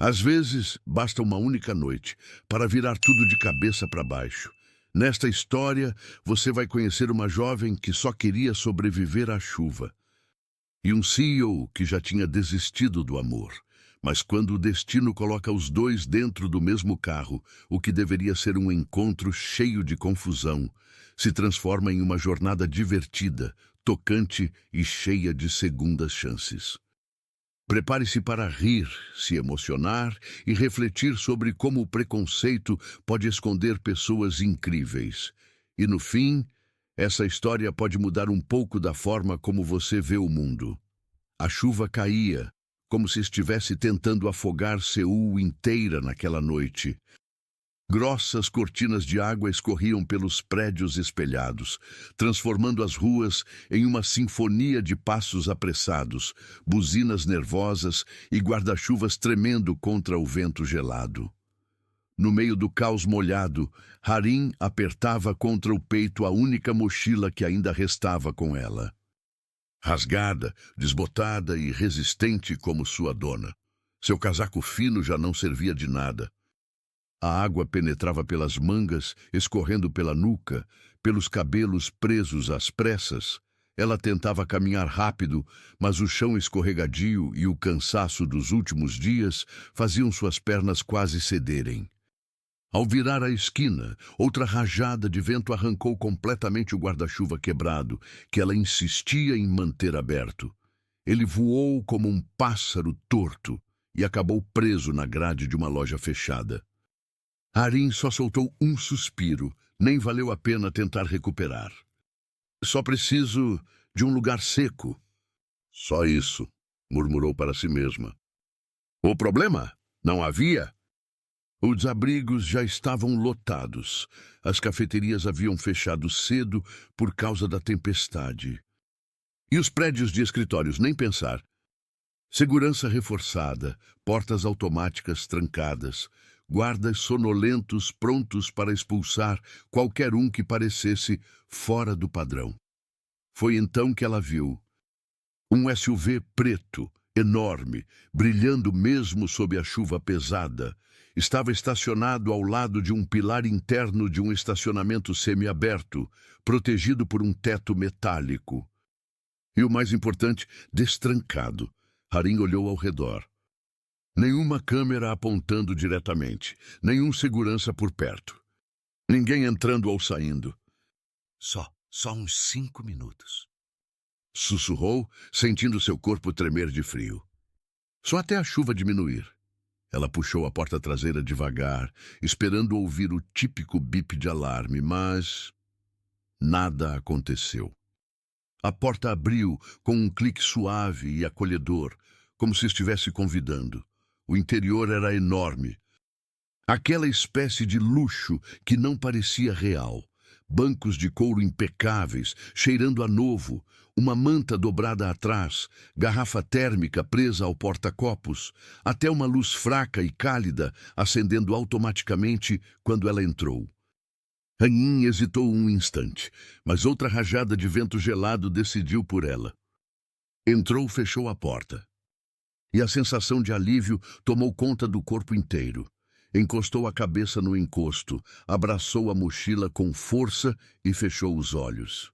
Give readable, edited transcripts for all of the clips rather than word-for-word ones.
Às vezes, basta uma única noite para virar tudo de cabeça para baixo. Nesta história, você vai conhecer uma jovem que só queria sobreviver à chuva e um CEO que já tinha desistido do amor. Mas quando o destino coloca os dois dentro do mesmo carro, o que deveria ser um encontro cheio de confusão, se transforma em uma jornada divertida, tocante e cheia de segundas chances. Prepare-se para rir, se emocionar e refletir sobre como o preconceito pode esconder pessoas incríveis. E no fim, essa história pode mudar um pouco da forma como você vê o mundo. A chuva caía, como se estivesse tentando afogar Seul inteira naquela noite. Grossas cortinas de água escorriam pelos prédios espelhados, transformando as ruas em uma sinfonia de passos apressados, buzinas nervosas e guarda-chuvas tremendo contra o vento gelado. No meio do caos molhado, Harim apertava contra o peito a única mochila que ainda restava com ela. Rasgada, desbotada e resistente como sua dona. Seu casaco fino já não servia de nada. A água penetrava pelas mangas, escorrendo pela nuca, pelos cabelos presos às pressas. Ela tentava caminhar rápido, mas o chão escorregadio e o cansaço dos últimos dias faziam suas pernas quase cederem. Ao virar a esquina, outra rajada de vento arrancou completamente o guarda-chuva quebrado, que ela insistia em manter aberto. Ele voou como um pássaro torto e acabou preso na grade de uma loja fechada. Harim só soltou um suspiro, nem valeu a pena tentar recuperar. Só preciso de um lugar seco. Só isso, murmurou para si mesma. O problema? Não havia? Os abrigos já estavam lotados. As cafeterias haviam fechado cedo por causa da tempestade. E os prédios de escritórios, nem pensar. Segurança reforçada, portas automáticas trancadas, guardas sonolentos prontos para expulsar qualquer um que parecesse fora do padrão. Foi então que ela viu um SUV preto, enorme, brilhando mesmo sob a chuva pesada. Estava estacionado ao lado de um pilar interno de um estacionamento semiaberto, protegido por um teto metálico. E o mais importante, destrancado. Harim olhou ao redor. Nenhuma câmera apontando diretamente, nenhum segurança por perto. Ninguém entrando ou saindo. Só uns 5 minutos. Sussurrou, sentindo seu corpo tremer de frio. Só até a chuva diminuir. Ela puxou a porta traseira devagar, esperando ouvir o típico bip de alarme, mas nada aconteceu. A porta abriu com um clique suave e acolhedor, como se estivesse convidando. O interior era enorme. Aquela espécie de luxo que não parecia real. Bancos de couro impecáveis, cheirando a novo, uma manta dobrada atrás, garrafa térmica presa ao porta-copos, até uma luz fraca e cálida acendendo automaticamente quando ela entrou. Harim hesitou um instante, mas outra rajada de vento gelado decidiu por ela. Entrou, fechou a porta. E a sensação de alívio tomou conta do corpo inteiro. Encostou a cabeça no encosto, abraçou a mochila com força e fechou os olhos.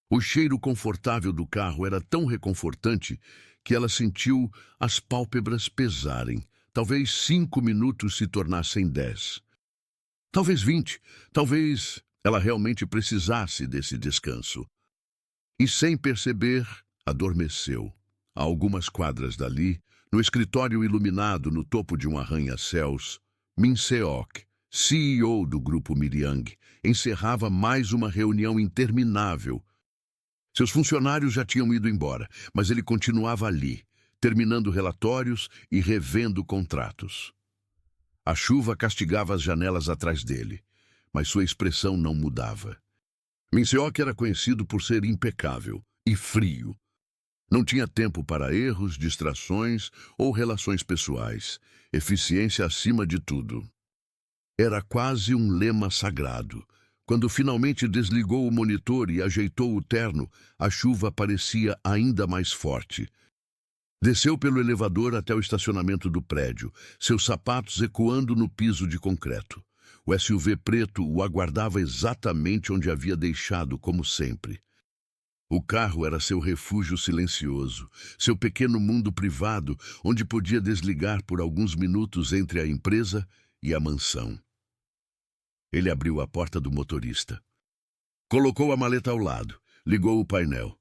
O cheiro confortável do carro era tão reconfortante que ela sentiu as pálpebras pesarem. Talvez 5 minutos se tornassem 10. Talvez 20. Talvez ela realmente precisasse desse descanso. E sem perceber, adormeceu. A algumas quadras dali, no escritório iluminado no topo de um arranha-céus, Min Seok, CEO do grupo Miryang, encerrava mais uma reunião interminável. Seus funcionários já tinham ido embora, mas ele continuava ali, terminando relatórios e revendo contratos. A chuva castigava as janelas atrás dele, mas sua expressão não mudava. Min Seok era conhecido por ser impecável e frio. Não tinha tempo para erros, distrações ou relações pessoais. Eficiência acima de tudo. Era quase um lema sagrado. Quando finalmente desligou o monitor e ajeitou o terno, a chuva parecia ainda mais forte. Desceu pelo elevador até o estacionamento do prédio, seus sapatos ecoando no piso de concreto. O SUV preto o aguardava exatamente onde havia deixado, como sempre. O carro era seu refúgio silencioso, seu pequeno mundo privado, onde podia desligar por alguns minutos entre a empresa e a mansão. Ele abriu a porta do motorista. Colocou a maleta ao lado, ligou o painel.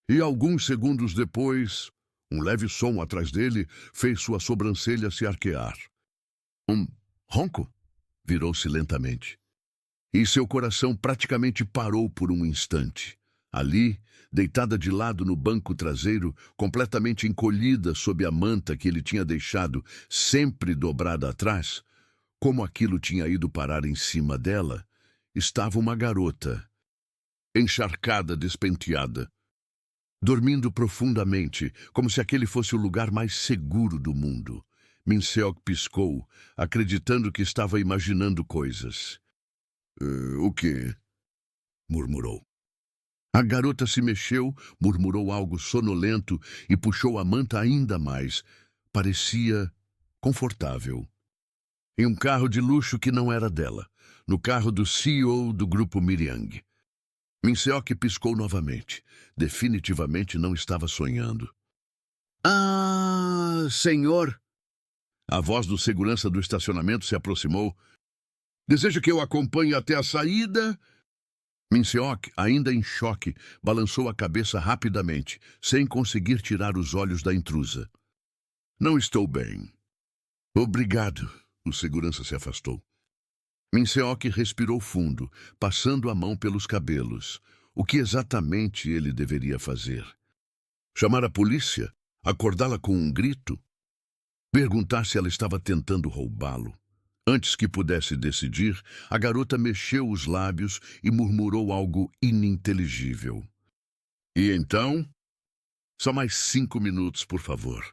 E alguns segundos depois, um leve som atrás dele fez sua sobrancelha se arquear. Um ronco? Virou-se lentamente. E seu coração praticamente parou por um instante. Ali, deitada de lado no banco traseiro, completamente encolhida sob a manta que ele tinha deixado sempre dobrada atrás, como aquilo tinha ido parar em cima dela, estava uma garota, encharcada, despenteada, dormindo profundamente, como se aquele fosse o lugar mais seguro do mundo. Min-seok piscou, acreditando que estava imaginando coisas. O quê? Murmurou. A garota se mexeu, murmurou algo sonolento e puxou a manta ainda mais. Parecia confortável. Em um carro de luxo que não era dela, no carro do CEO do grupo Miryang. Min-seok piscou novamente. Definitivamente não estava sonhando. Ah, senhor! A voz do segurança do estacionamento se aproximou. Deseja que eu acompanhe até a saída? Min-seok, ainda em choque, balançou a cabeça rapidamente, sem conseguir tirar os olhos da intrusa. Não estou bem. Obrigado. O segurança se afastou. Min-seok respirou fundo, passando a mão pelos cabelos. O que exatamente ele deveria fazer? Chamar a polícia? Acordá-la com um grito? Perguntar se ela estava tentando roubá-lo? Antes que pudesse decidir, a garota mexeu os lábios e murmurou algo ininteligível. E então? Só mais 5 minutos, por favor.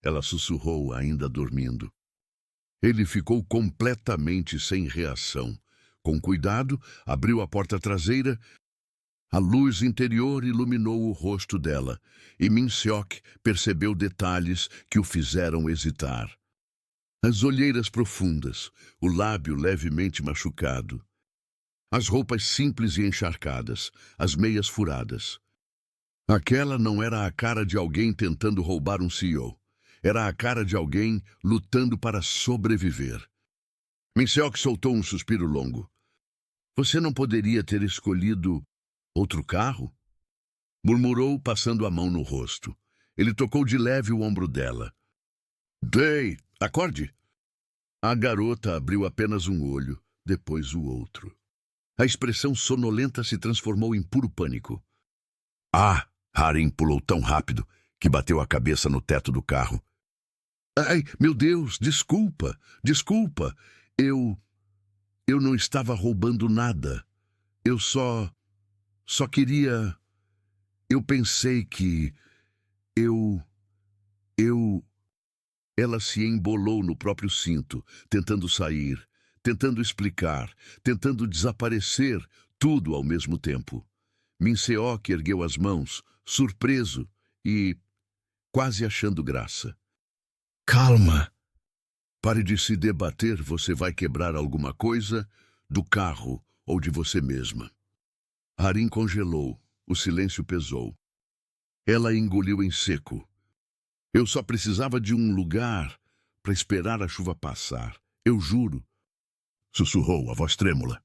Ela sussurrou, ainda dormindo. Ele ficou completamente sem reação. Com cuidado, abriu a porta traseira. A luz interior iluminou o rosto dela, e Min-seok percebeu detalhes que o fizeram hesitar. As olheiras profundas, o lábio levemente machucado. As roupas simples e encharcadas, as meias furadas. Aquela não era a cara de alguém tentando roubar um CEO. Era a cara de alguém lutando para sobreviver. Min-seok soltou um suspiro longo. Você não poderia ter escolhido outro carro? Murmurou, passando a mão no rosto. Ele tocou de leve o ombro dela. Day, acorde! A garota abriu apenas um olho, depois o outro. A expressão sonolenta se transformou em puro pânico. Ah! Harim pulou tão rápido que bateu a cabeça no teto do carro. Ai, meu Deus, desculpa, desculpa. Eu não estava roubando nada. Eu só queria... Eu pensei que... Eu... Ela se embolou no próprio cinto, tentando sair, tentando explicar, tentando desaparecer, tudo ao mesmo tempo. Min-seok ergueu as mãos, surpreso e quase achando graça. Calma! Pare de se debater, você vai quebrar alguma coisa do carro ou de você mesma. Harim congelou, o silêncio pesou. Ela engoliu em seco. Eu só precisava de um lugar para esperar a chuva passar. Eu juro. Sussurrou, a voz trêmula.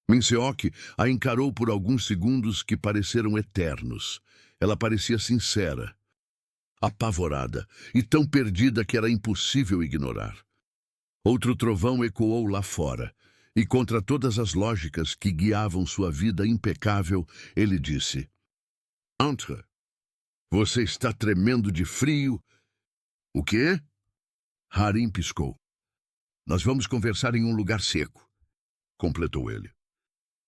Min-seok a encarou por alguns segundos que pareceram eternos. Ela parecia sincera, apavorada e tão perdida que era impossível ignorar. Outro trovão ecoou lá fora, e contra todas as lógicas que guiavam sua vida impecável, ele disse: Entre, você está tremendo de frio. O quê? Harim piscou. Nós vamos conversar em um lugar seco, completou ele.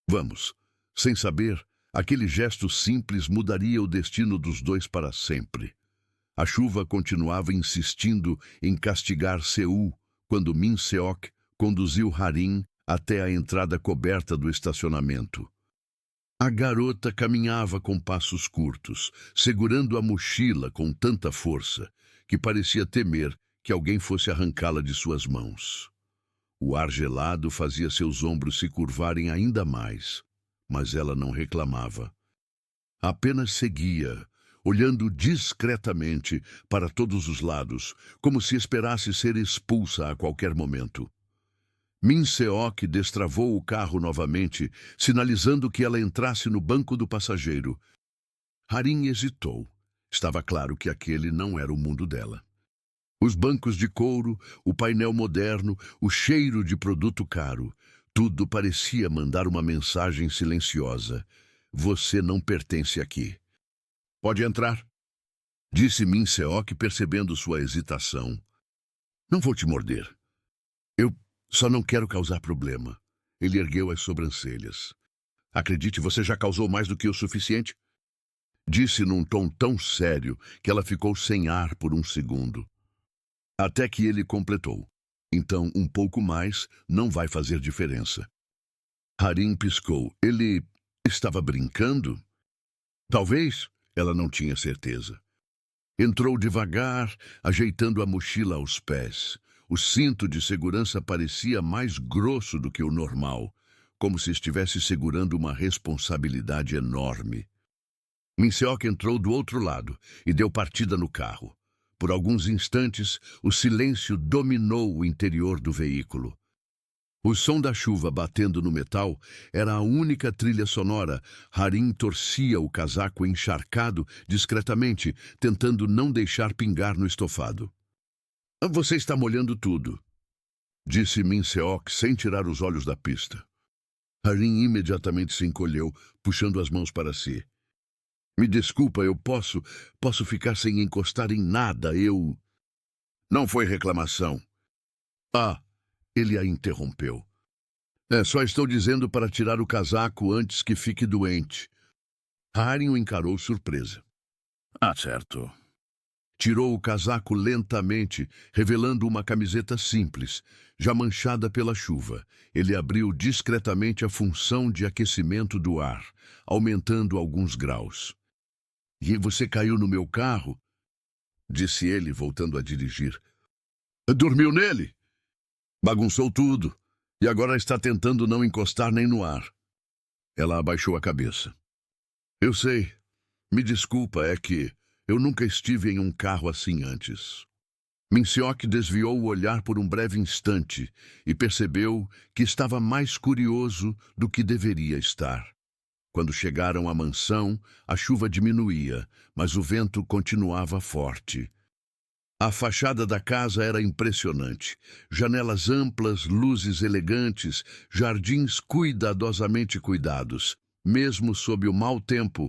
Vamos. Sem saber, aquele gesto simples mudaria o destino dos dois para sempre. A chuva continuava insistindo em castigar Seul quando Min-seok conduziu Harim até a entrada coberta do estacionamento. A garota caminhava com passos curtos, segurando a mochila com tanta força que parecia temer que alguém fosse arrancá-la de suas mãos. O ar gelado fazia seus ombros se curvarem ainda mais, mas ela não reclamava. Apenas seguia, olhando discretamente para todos os lados, como se esperasse ser expulsa a qualquer momento. Min Seok destravou o carro novamente, sinalizando que ela entrasse no banco do passageiro. Harin hesitou. Estava claro que aquele não era o mundo dela. Os bancos de couro, o painel moderno, o cheiro de produto caro, tudo parecia mandar uma mensagem silenciosa. Você não pertence aqui. Pode entrar, disse Min Seok, percebendo sua hesitação. Não vou te morder. Eu só não quero causar problema. Ele ergueu as sobrancelhas. Acredite, você já causou mais do que o suficiente? Disse num tom tão sério que ela ficou sem ar por um segundo. Até que ele completou. Então, um pouco mais não vai fazer diferença. Harin piscou. Ele estava brincando? Talvez. Ela não tinha certeza. Entrou devagar, ajeitando a mochila aos pés. O cinto de segurança parecia mais grosso do que o normal, como se estivesse segurando uma responsabilidade enorme. Min Seok entrou do outro lado e deu partida no carro. Por alguns instantes, o silêncio dominou o interior do veículo. O som da chuva batendo no metal era a única trilha sonora. Harin torcia o casaco encharcado discretamente, tentando não deixar pingar no estofado. Você está molhando tudo, disse Min Seok sem tirar os olhos da pista. Harin imediatamente se encolheu, puxando as mãos para si. Me desculpa, eu posso ficar sem encostar em nada, eu... Não foi reclamação. Ah, ele a interrompeu. Só estou dizendo para tirar o casaco antes que fique doente. Harin o encarou surpresa. Certo. Tirou o casaco lentamente, revelando uma camiseta simples, já manchada pela chuva. Ele abriu discretamente a função de aquecimento do ar, aumentando alguns graus. E você caiu no meu carro? Disse ele, voltando a dirigir. Dormiu nele? Bagunçou tudo, e agora está tentando não encostar nem no ar. Ela abaixou a cabeça. Eu sei. Me desculpa, é que eu nunca estive em um carro assim antes. Min Seok desviou o olhar por um breve instante e percebeu que estava mais curioso do que deveria estar. Quando chegaram à mansão, a chuva diminuía, mas o vento continuava forte. A fachada da casa era impressionante. Janelas amplas, luzes elegantes, jardins cuidadosamente cuidados. Mesmo sob o mau tempo,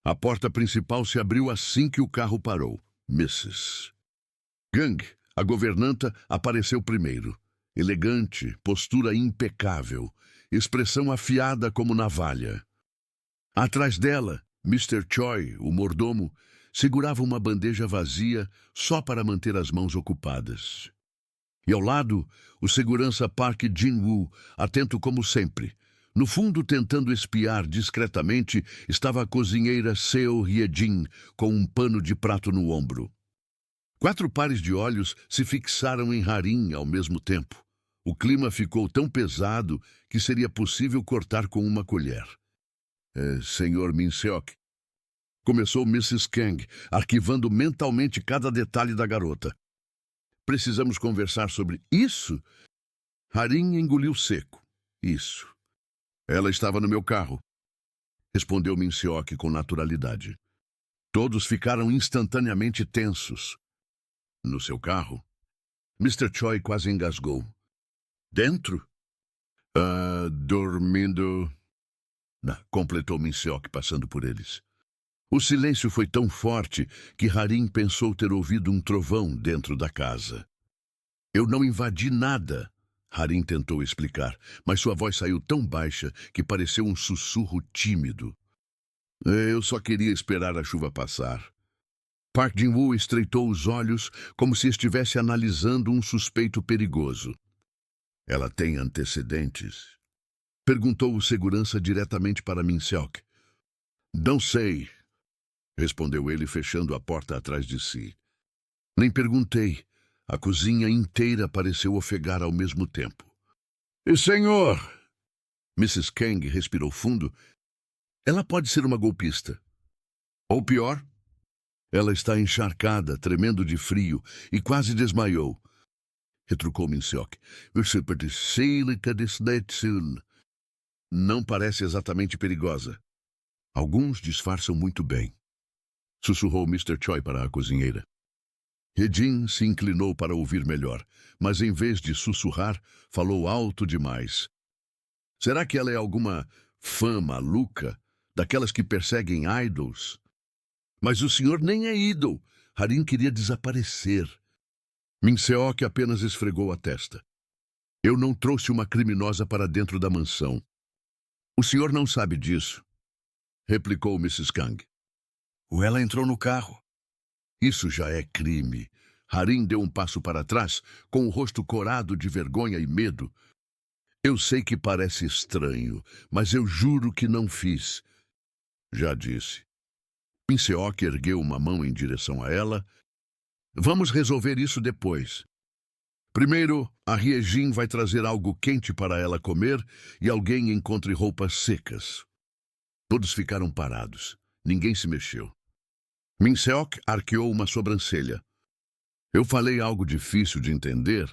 a porta principal se abriu assim que o carro parou. Mrs. Gang, a governanta, apareceu primeiro. Elegante, postura impecável, expressão afiada como navalha. Atrás dela, Mr. Choi, o mordomo, segurava uma bandeja vazia só para manter as mãos ocupadas. E ao lado, o segurança Park Jin-woo, atento como sempre. No fundo, tentando espiar discretamente, estava a cozinheira Seo Hye-jin, com um pano de prato no ombro. 4 pares de olhos se fixaram em Harin ao mesmo tempo. O clima ficou tão pesado que seria possível cortar com uma colher. Senhor Min Seok, começou Mrs. Kang, arquivando mentalmente cada detalhe da garota. Precisamos conversar sobre isso? Harin engoliu seco. Isso. Ela estava no meu carro, respondeu Min Seok com naturalidade. Todos ficaram instantaneamente tensos. No seu carro? Mr. Choi quase engasgou. Dentro? Dormindo... completou Min Seok, passando por eles. O silêncio foi tão forte que Harin pensou ter ouvido um trovão dentro da casa. Eu não invadi nada, Harin tentou explicar, mas sua voz saiu tão baixa que pareceu um sussurro tímido. Eu só queria esperar a chuva passar. Park Jin-woo estreitou os olhos como se estivesse analisando um suspeito perigoso. Ela tem antecedentes? Perguntou o segurança diretamente para Min Seok. Não sei, respondeu ele, fechando a porta atrás de si. Nem perguntei. A cozinha inteira pareceu ofegar ao mesmo tempo. E senhor? Mrs. Kang respirou fundo. Ela pode ser uma golpista. Ou pior, ela está encharcada, tremendo de frio, e quase desmaiou. Retrucou Min Seok. Não parece exatamente perigosa. Alguns disfarçam muito bem. Sussurrou Mr. Choi para a cozinheira. Hye-jin se inclinou para ouvir melhor, mas em vez de sussurrar, falou alto demais. Será que ela é alguma fã maluca, daquelas que perseguem idols? Mas o senhor nem é idol. Harim queria desaparecer. Min Seok apenas esfregou a testa. Eu não trouxe uma criminosa para dentro da mansão. O senhor não sabe disso, replicou Mrs. Kang. Ela entrou no carro. Isso já é crime. Harim deu um passo para trás, com o rosto corado de vergonha e medo. Eu sei que parece estranho, mas eu juro que não fiz. Já disse. Min Seok ergueu uma mão em direção a ela. Vamos resolver isso depois. Primeiro, a Hye-jin vai trazer algo quente para ela comer e alguém encontre roupas secas. Todos ficaram parados. Ninguém se mexeu. Min Seok arqueou uma sobrancelha. Eu falei algo difícil de entender.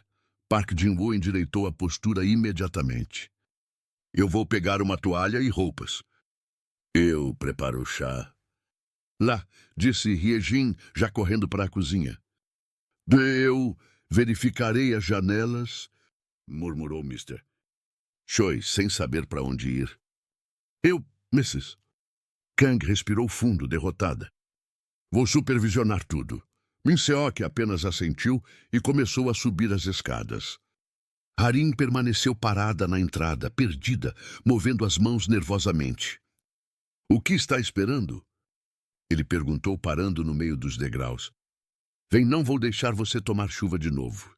Park Jin-woo endireitou a postura imediatamente. Eu vou pegar uma toalha e roupas. Eu preparo o chá. Lá, disse Hye-jin, já correndo para a cozinha. Eu verificarei as janelas, murmurou Mr. Choi, sem saber para onde ir. Eu, Mrs. Kang respirou fundo, derrotada. Vou supervisionar tudo. Min Seok apenas assentiu e começou a subir as escadas. Harim permaneceu parada na entrada, perdida, movendo as mãos nervosamente. O que está esperando? Ele perguntou, parando no meio dos degraus. Vem, não vou deixar você tomar chuva de novo.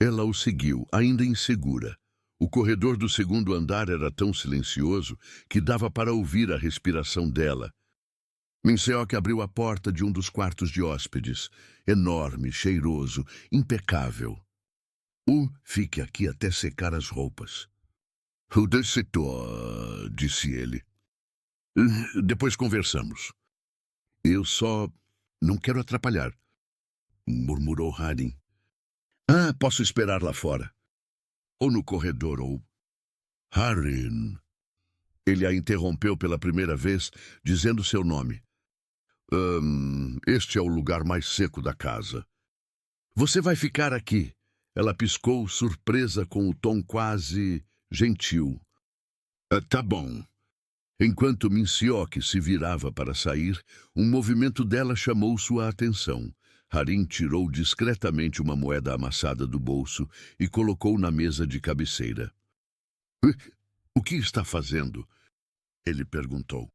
Ela o seguiu, ainda insegura. O corredor do segundo andar era tão silencioso que dava para ouvir a respiração dela. Min Seok abriu a porta de um dos quartos de hóspedes. Enorme, cheiroso, impecável. Fique aqui até secar as roupas. Disse ele. Depois conversamos. Eu só não quero atrapalhar, murmurou Harim. Posso esperar lá fora. Ou no corredor, ou... Harim. Ele a interrompeu pela primeira vez, dizendo seu nome. Este é o lugar mais seco da casa. Você vai ficar aqui. Ela piscou, surpresa com o tom quase gentil. Tá bom. Enquanto Min Seok se virava para sair, um movimento dela chamou sua atenção. Harim tirou discretamente uma moeda amassada do bolso e colocou na mesa de cabeceira. O que está fazendo? Ele perguntou.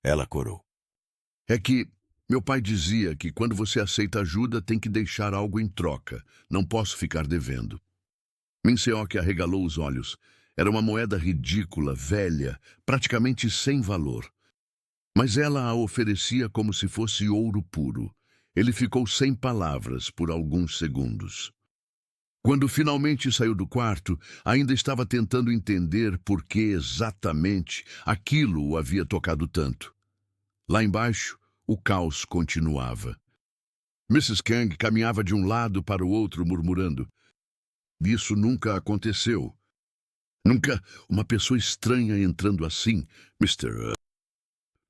Ela corou. É que meu pai dizia que quando você aceita ajuda tem que deixar algo em troca. Não posso ficar devendo. Min Seok arregalou os olhos. Era uma moeda ridícula, velha, praticamente sem valor. Mas ela a oferecia como se fosse ouro puro. Ele ficou sem palavras por alguns segundos. Quando finalmente saiu do quarto, ainda estava tentando entender por que exatamente aquilo o havia tocado tanto. Lá embaixo, o caos continuava. Mrs. Kang caminhava de um lado para o outro, murmurando. Isso nunca aconteceu. Nunca uma pessoa estranha entrando assim, Mr.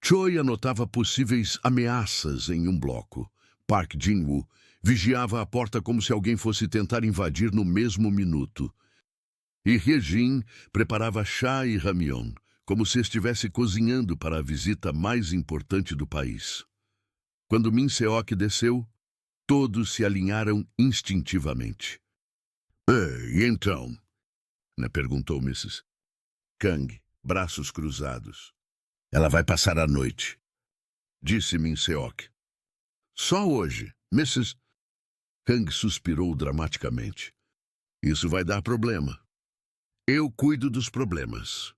Choi anotava possíveis ameaças em um bloco. Park Jin-woo vigiava a porta como se alguém fosse tentar invadir no mesmo minuto. E Hye-jin preparava chá e ramyeon, como se estivesse cozinhando para a visita mais importante do país. Quando Min Seok desceu, todos se alinharam instintivamente. E então? Perguntou Mrs. Kang, braços cruzados. Ela vai passar a noite, disse Min Seok. Só hoje, Mrs. Kang suspirou dramaticamente. Isso vai dar problema. Eu cuido dos problemas.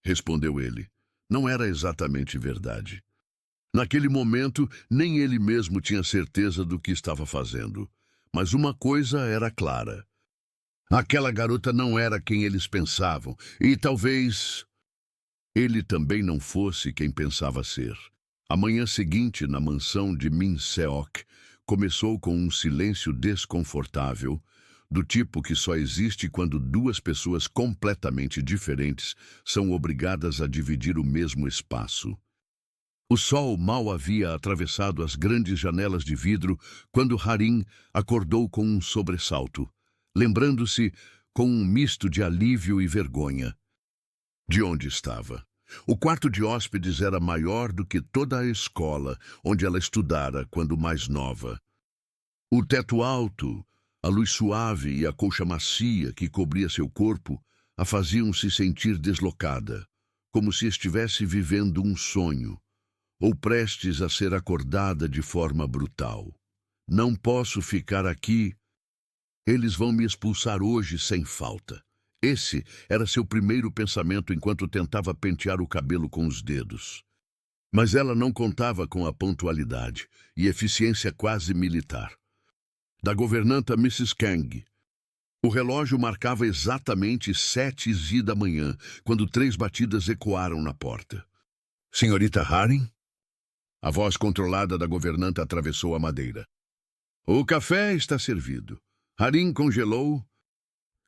respondeu ele. Não era exatamente verdade. Naquele momento, nem ele mesmo tinha certeza do que estava fazendo. Mas uma coisa era clara. Aquela garota não era quem eles pensavam, e talvez ele também não fosse quem pensava ser. A manhã seguinte, na mansão de Min Seok, começou com um silêncio desconfortável, do tipo que só existe quando duas pessoas completamente diferentes são obrigadas a dividir o mesmo espaço. O sol mal havia atravessado as grandes janelas de vidro quando Harim acordou com um sobressalto, lembrando-se com um misto de alívio e vergonha de onde estava. O quarto de hóspedes era maior do que toda a escola onde ela estudara quando mais nova. O teto alto, a luz suave e a colcha macia que cobria seu corpo a faziam-se sentir deslocada, como se estivesse vivendo um sonho, ou prestes a ser acordada de forma brutal. Não posso ficar aqui. Eles vão me expulsar hoje sem falta. Esse era seu primeiro pensamento enquanto tentava pentear o cabelo com os dedos. Mas ela não contava com a pontualidade e eficiência quase militar da governanta Mrs. Kang. O relógio marcava exatamente 7h da manhã, quando 3 batidas ecoaram na porta. Senhorita Haring? A voz controlada da governanta atravessou a madeira. O café está servido. Haring congelou.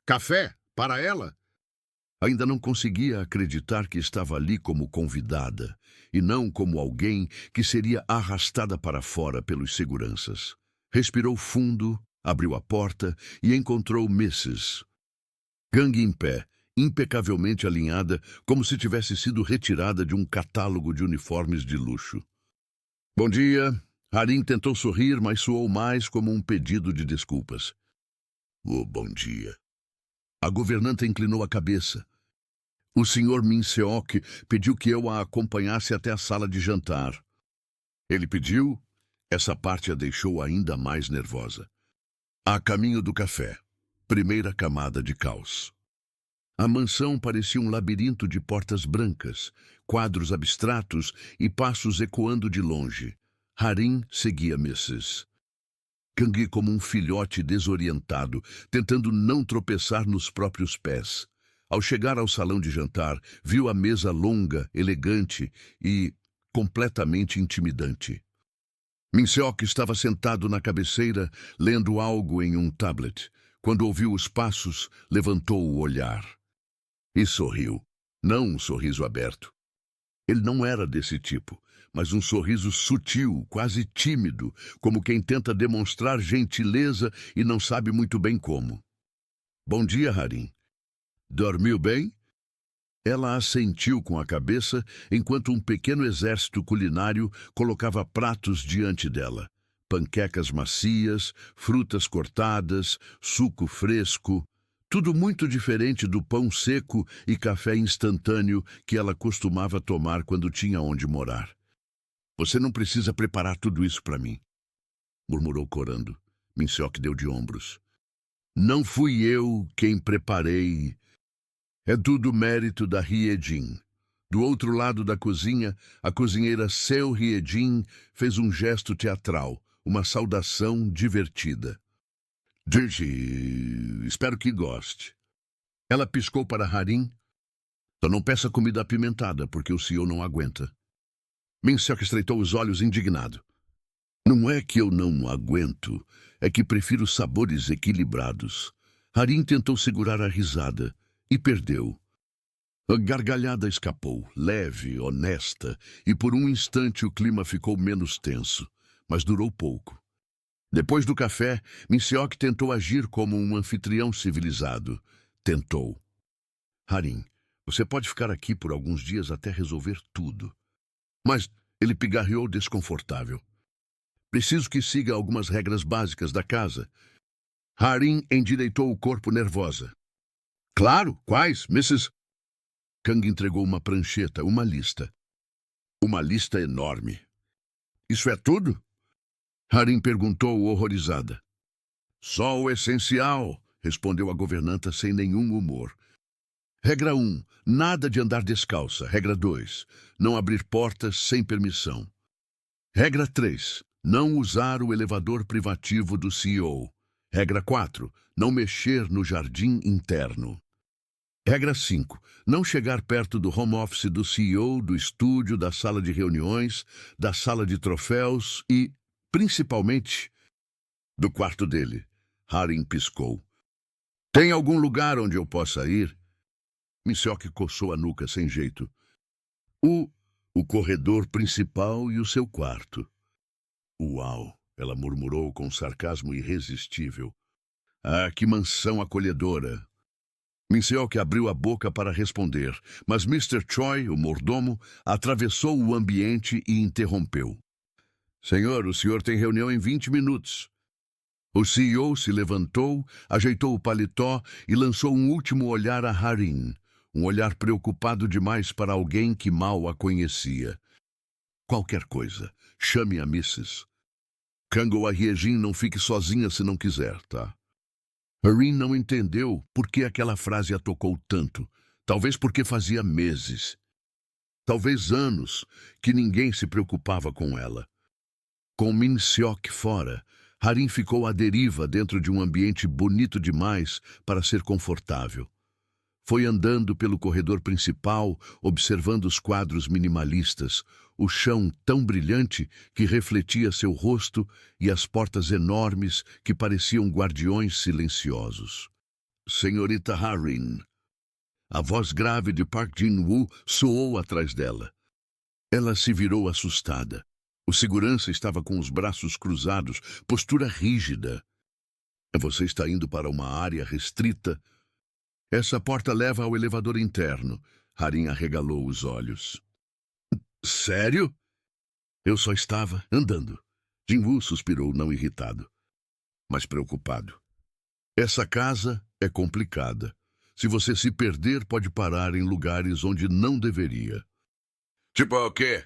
Café? Para ela? Ainda não conseguia acreditar que estava ali como convidada, e não como alguém que seria arrastada para fora pelos seguranças. Respirou fundo, abriu a porta e encontrou Mrs. Kang em pé, impecavelmente alinhada, como se tivesse sido retirada de um catálogo de uniformes de luxo. Bom dia. Haring tentou sorrir, mas soou mais como um pedido de desculpas. Bom dia. A governanta inclinou a cabeça. O Sr. Min Seok pediu que eu a acompanhasse até a sala de jantar. Ele pediu? Essa parte a deixou ainda mais nervosa. A caminho do café. Primeira camada de caos. A mansão parecia um labirinto de portas brancas, quadros abstratos e passos ecoando de longe. Haring seguia Mrs. Kang como um filhote desorientado, tentando não tropeçar nos próprios pés. Ao chegar ao salão de jantar, viu a mesa longa, elegante e completamente intimidante. Min Seok estava sentado na cabeceira, lendo algo em um tablet. Quando ouviu os passos, levantou o olhar. E sorriu. Não um sorriso aberto. Ele não era desse tipo, mas um sorriso sutil, quase tímido, como quem tenta demonstrar gentileza e não sabe muito bem como. Bom dia, Haring. Dormiu bem? Ela assentiu com a cabeça enquanto um pequeno exército culinário colocava pratos diante dela. Panquecas macias, frutas cortadas, suco fresco. Tudo muito diferente do pão seco e café instantâneo que ela costumava tomar quando tinha onde morar. Você não precisa preparar tudo isso para mim, murmurou corando. Min Seok deu de ombros. Não fui eu quem preparei. É tudo mérito da Hye-jin. Do outro lado da cozinha, a cozinheira Seo Hye-jin fez um gesto teatral, uma saudação divertida. Espero que goste. Ela piscou para Haring. Só não peça comida apimentada, porque o senhor não aguenta. Min Seok estreitou os olhos indignado. Não é que eu não aguento, é que prefiro sabores equilibrados. Haring tentou segurar a risada e perdeu. A gargalhada escapou, leve, honesta, e por um instante o clima ficou menos tenso, mas durou pouco. Depois do café, Min Seok tentou agir como um anfitrião civilizado. Tentou. Haring, você pode ficar aqui por alguns dias até resolver tudo. Mas ele pigarreou desconfortável. Preciso que siga algumas regras básicas da casa. Haring endireitou o corpo nervosa. Claro, quais, Mrs. Kang entregou uma prancheta, uma lista. Uma lista enorme. Isso é tudo? Haring perguntou horrorizada. Só o essencial, respondeu a governanta sem nenhum humor. Regra 1. Nada de andar descalça. Regra 2. Não abrir portas sem permissão. Regra 3. Não usar o elevador privativo do CEO. Regra 4. Não mexer no jardim interno. Regra 5. Não chegar perto do home office do CEO, do estúdio, da sala de reuniões, da sala de troféus e, principalmente, do quarto dele. Haring piscou. Tem algum lugar onde eu possa ir? Minseok coçou a nuca sem jeito. O corredor principal e o seu quarto. Uau, ela murmurou com sarcasmo irresistível. Ah, que mansão acolhedora. Minseok abriu a boca para responder, mas Mr. Choi, o mordomo, atravessou o ambiente e interrompeu. Senhor, o senhor tem reunião em 20 minutos. O CEO se levantou, ajeitou o paletó e lançou um último olhar a Haring, um olhar preocupado demais para alguém que mal a conhecia. Qualquer coisa, chame a Mrs. Kangol a Hyejin, não fique sozinha se não quiser, tá? Haring não entendeu por que aquela frase a tocou tanto. Talvez porque fazia meses, talvez anos, que ninguém se preocupava com ela. Com Minseok fora, Haring ficou à deriva dentro de um ambiente bonito demais para ser confortável. Foi andando pelo corredor principal, observando os quadros minimalistas, o chão tão brilhante que refletia seu rosto e as portas enormes que pareciam guardiões silenciosos. Senhorita Haring. A voz grave de Park Jin-woo soou atrás dela. Ela se virou assustada. O segurança estava com os braços cruzados, postura rígida. Você está indo para uma área restrita? Essa porta leva ao elevador interno. Haring arregalou os olhos. Sério? Eu só estava andando. Jin-woo suspirou, não irritado, mas preocupado. Essa casa é complicada. Se você se perder, pode parar em lugares onde não deveria. Tipo o quê?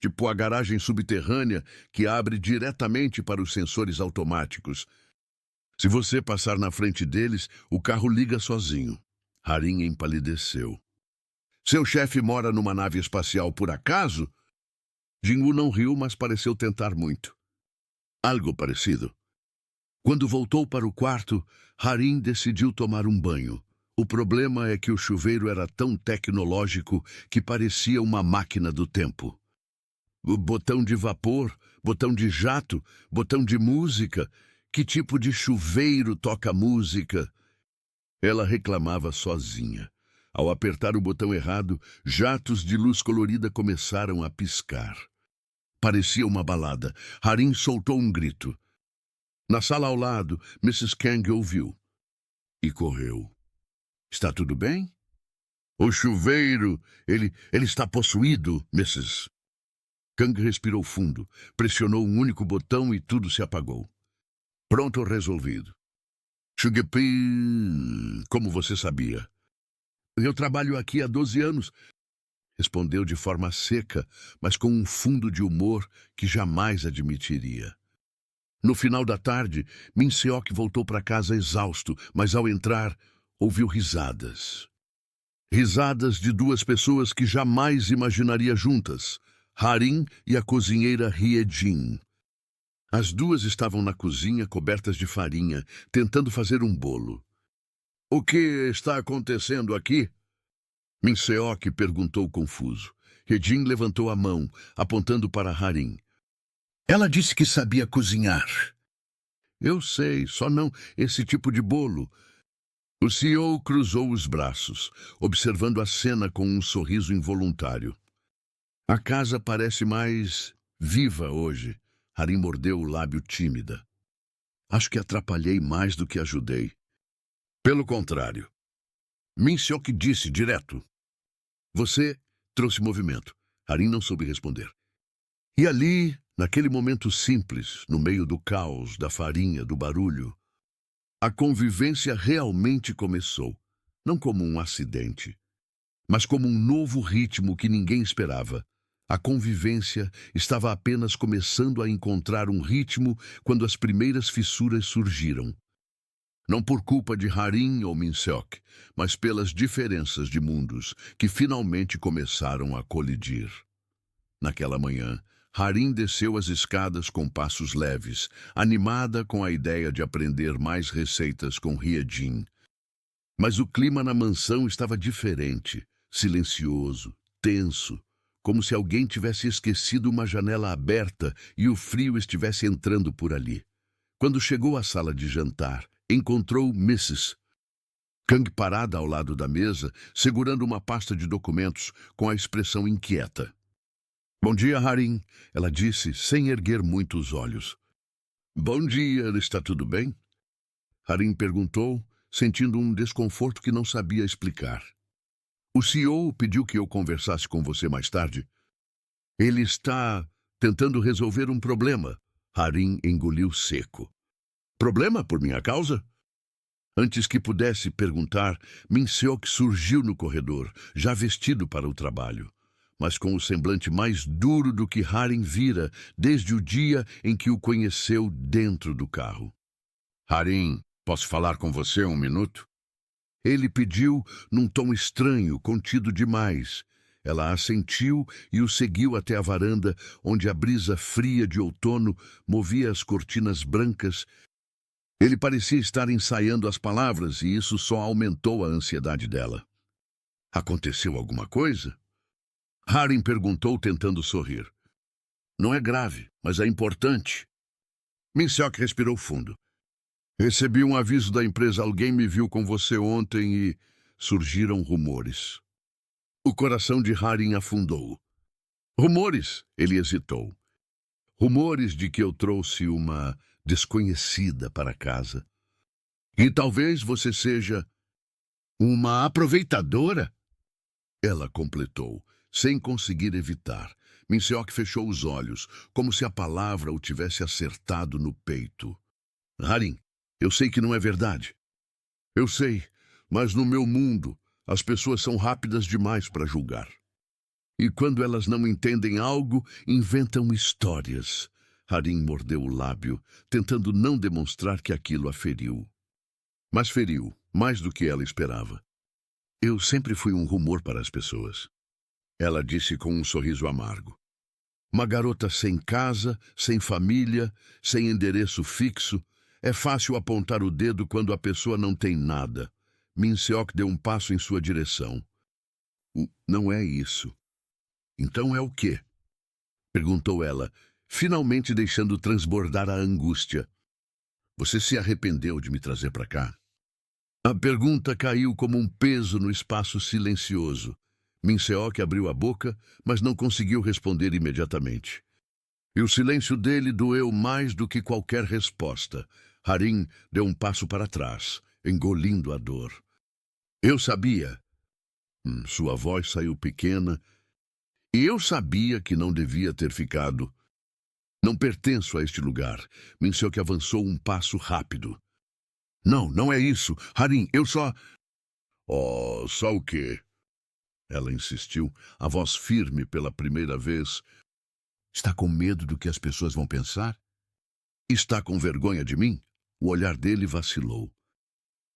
Tipo a garagem subterrânea que abre diretamente para os sensores automáticos. Se você passar na frente deles, o carro liga sozinho. Haring empalideceu. Seu chefe mora numa nave espacial por acaso? Jin-woo não riu, mas pareceu tentar muito. Algo parecido. Quando voltou para o quarto, Haring decidiu tomar um banho. O problema é que o chuveiro era tão tecnológico que parecia uma máquina do tempo. O botão de vapor, botão de jato, botão de música. Que tipo de chuveiro toca música? Ela reclamava sozinha. Ao apertar o botão errado, jatos de luz colorida começaram a piscar. Parecia uma balada. Haring soltou um grito. Na sala ao lado, Mrs. Kang ouviu. E correu. Está tudo bem? O chuveiro, ele está possuído, Mrs. Kang respirou fundo, pressionou um único botão e tudo se apagou. Pronto, resolvido. Chugepi, como você sabia? Eu trabalho aqui há 12 anos, respondeu de forma seca, mas com um fundo de humor que jamais admitiria. No final da tarde, Minseok voltou para casa exausto, mas ao entrar, ouviu risadas. Risadas de duas pessoas que jamais imaginaria juntas, Haring e a cozinheira Hyejin. As duas estavam na cozinha cobertas de farinha, tentando fazer um bolo. O que está acontecendo aqui? Minseok perguntou confuso. Hyejin levantou a mão, apontando para Haring. Ela disse que sabia cozinhar. Eu sei, só não esse tipo de bolo. O CEO cruzou os braços, observando a cena com um sorriso involuntário. A casa parece mais viva hoje. Haring mordeu o lábio tímida. Acho que atrapalhei mais do que ajudei. Pelo contrário. Minseok disse direto. Você trouxe movimento. Haring não soube responder. E ali, naquele momento simples, no meio do caos, da farinha, do barulho, a convivência realmente começou. Não como um acidente, mas como um novo ritmo que ninguém esperava. A convivência estava apenas começando a encontrar um ritmo quando as primeiras fissuras surgiram. Não por culpa de Harim ou Minseok, mas pelas diferenças de mundos que finalmente começaram a colidir. Naquela manhã, Harim desceu as escadas com passos leves, animada com a ideia de aprender mais receitas com Hyejin. Mas o clima na mansão estava diferente, silencioso, tenso, como se alguém tivesse esquecido uma janela aberta e o frio estivesse entrando por ali. Quando chegou à sala de jantar, encontrou Mrs. Kang parada ao lado da mesa, segurando uma pasta de documentos com a expressão inquieta. "Bom dia, Harim", ela disse, sem erguer muito os olhos. "Bom dia, está tudo bem?" Harim perguntou, sentindo um desconforto que não sabia explicar. "O CEO pediu que eu conversasse com você mais tarde. Ele está tentando resolver um problema." Harim engoliu seco. "Problema por minha causa?" Antes que pudesse perguntar, Minseok surgiu no corredor, já vestido para o trabalho, mas com o semblante mais duro do que Harim vira desde o dia em que o conheceu dentro do carro. "Harim, posso falar com você um minuto?" Ele pediu num tom estranho, contido demais. Ela assentiu e o seguiu até a varanda, onde a brisa fria de outono movia as cortinas brancas. Ele parecia estar ensaiando as palavras e isso só aumentou a ansiedade dela. "Aconteceu alguma coisa?" Harim perguntou, tentando sorrir. "Não é grave, mas é importante." Minseok respirou fundo. "Recebi um aviso da empresa. Alguém me viu com você ontem e surgiram rumores." O coração de Harim afundou. "Rumores?" Ele hesitou. "Rumores de que eu trouxe uma desconhecida para casa. E talvez você seja uma aproveitadora?" Ela completou, sem conseguir evitar. Minseok fechou os olhos, como se a palavra o tivesse acertado no peito. "Harim, eu sei que não é verdade." "Eu sei, mas no meu mundo, as pessoas são rápidas demais para julgar. E quando elas não entendem algo, inventam histórias." Harim mordeu o lábio, tentando não demonstrar que aquilo a feriu. Mas feriu, mais do que ela esperava. "Eu sempre fui um rumor para as pessoas." Ela disse com um sorriso amargo. "Uma garota sem casa, sem família, sem endereço fixo. É fácil apontar o dedo quando a pessoa não tem nada." Minseok deu um passo em sua direção. "Não é isso." "Então é o quê?" perguntou ela, finalmente deixando transbordar a angústia. "Você se arrependeu de me trazer para cá?" A pergunta caiu como um peso no espaço silencioso. Minseok abriu a boca, mas não conseguiu responder imediatamente. E o silêncio dele doeu mais do que qualquer resposta. Harim deu um passo para trás, engolindo a dor. "Eu sabia." Sua voz saiu pequena. "E eu sabia que não devia ter ficado. Não pertenço a este lugar." Minseok avançou um passo rápido. "Não, não é isso. Harim, eu só..." "Oh, só o quê?" Ela insistiu, a voz firme pela primeira vez. "Está com medo do que as pessoas vão pensar? Está com vergonha de mim?" O olhar dele vacilou.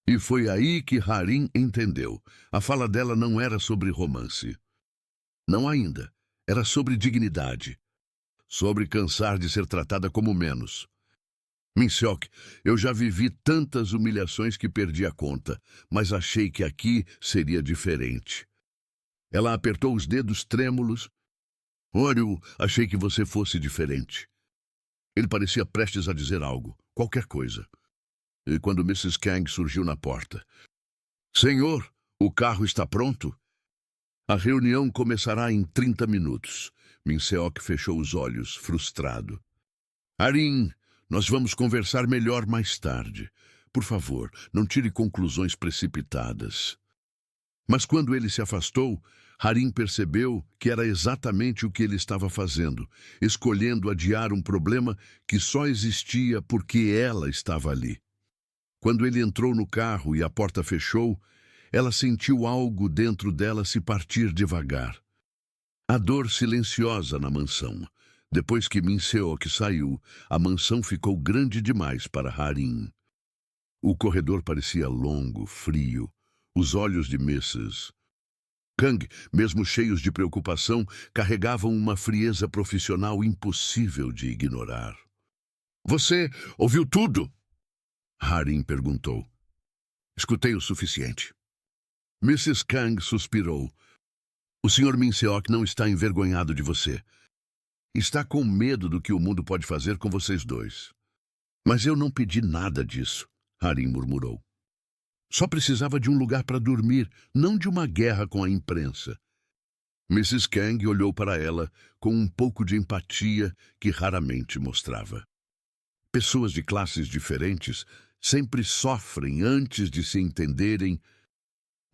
E foi aí que Harim entendeu. A fala dela não era sobre romance. Não ainda. Era sobre dignidade. Sobre cansar de ser tratada como menos. "Minseok, eu já vivi tantas humilhações que perdi a conta, mas achei que aqui seria diferente." Ela apertou os dedos trêmulos. "Oryu, achei que você fosse diferente." Ele parecia prestes a dizer algo, qualquer coisa. E quando Mrs. Kang surgiu na porta. "Senhor, o carro está pronto?" "A reunião começará em 30 minutos." Minseok fechou os olhos, frustrado. "Harim, nós vamos conversar melhor mais tarde. Por favor, não tire conclusões precipitadas." Mas quando ele se afastou, Harim percebeu que era exatamente o que ele estava fazendo, escolhendo adiar um problema que só existia porque ela estava ali. Quando ele entrou no carro e a porta fechou, ela sentiu algo dentro dela se partir devagar. A dor silenciosa na mansão. Depois que Minseok saiu, a mansão ficou grande demais para Harim. O corredor parecia longo, frio. Os olhos de Mrs. Kang, mesmo cheios de preocupação, carregavam uma frieza profissional impossível de ignorar. "Você ouviu tudo?" Harim perguntou. "Escutei o suficiente." Mrs. Kang suspirou. "O Sr. Min Seok não está envergonhado de você. Está com medo do que o mundo pode fazer com vocês dois." "Mas eu não pedi nada disso," Harim murmurou. "Só precisava de um lugar para dormir, não de uma guerra com a imprensa." Mrs. Kang olhou para ela com um pouco de empatia que raramente mostrava. Pessoas de classes diferentes sempre sofrem antes de se entenderem.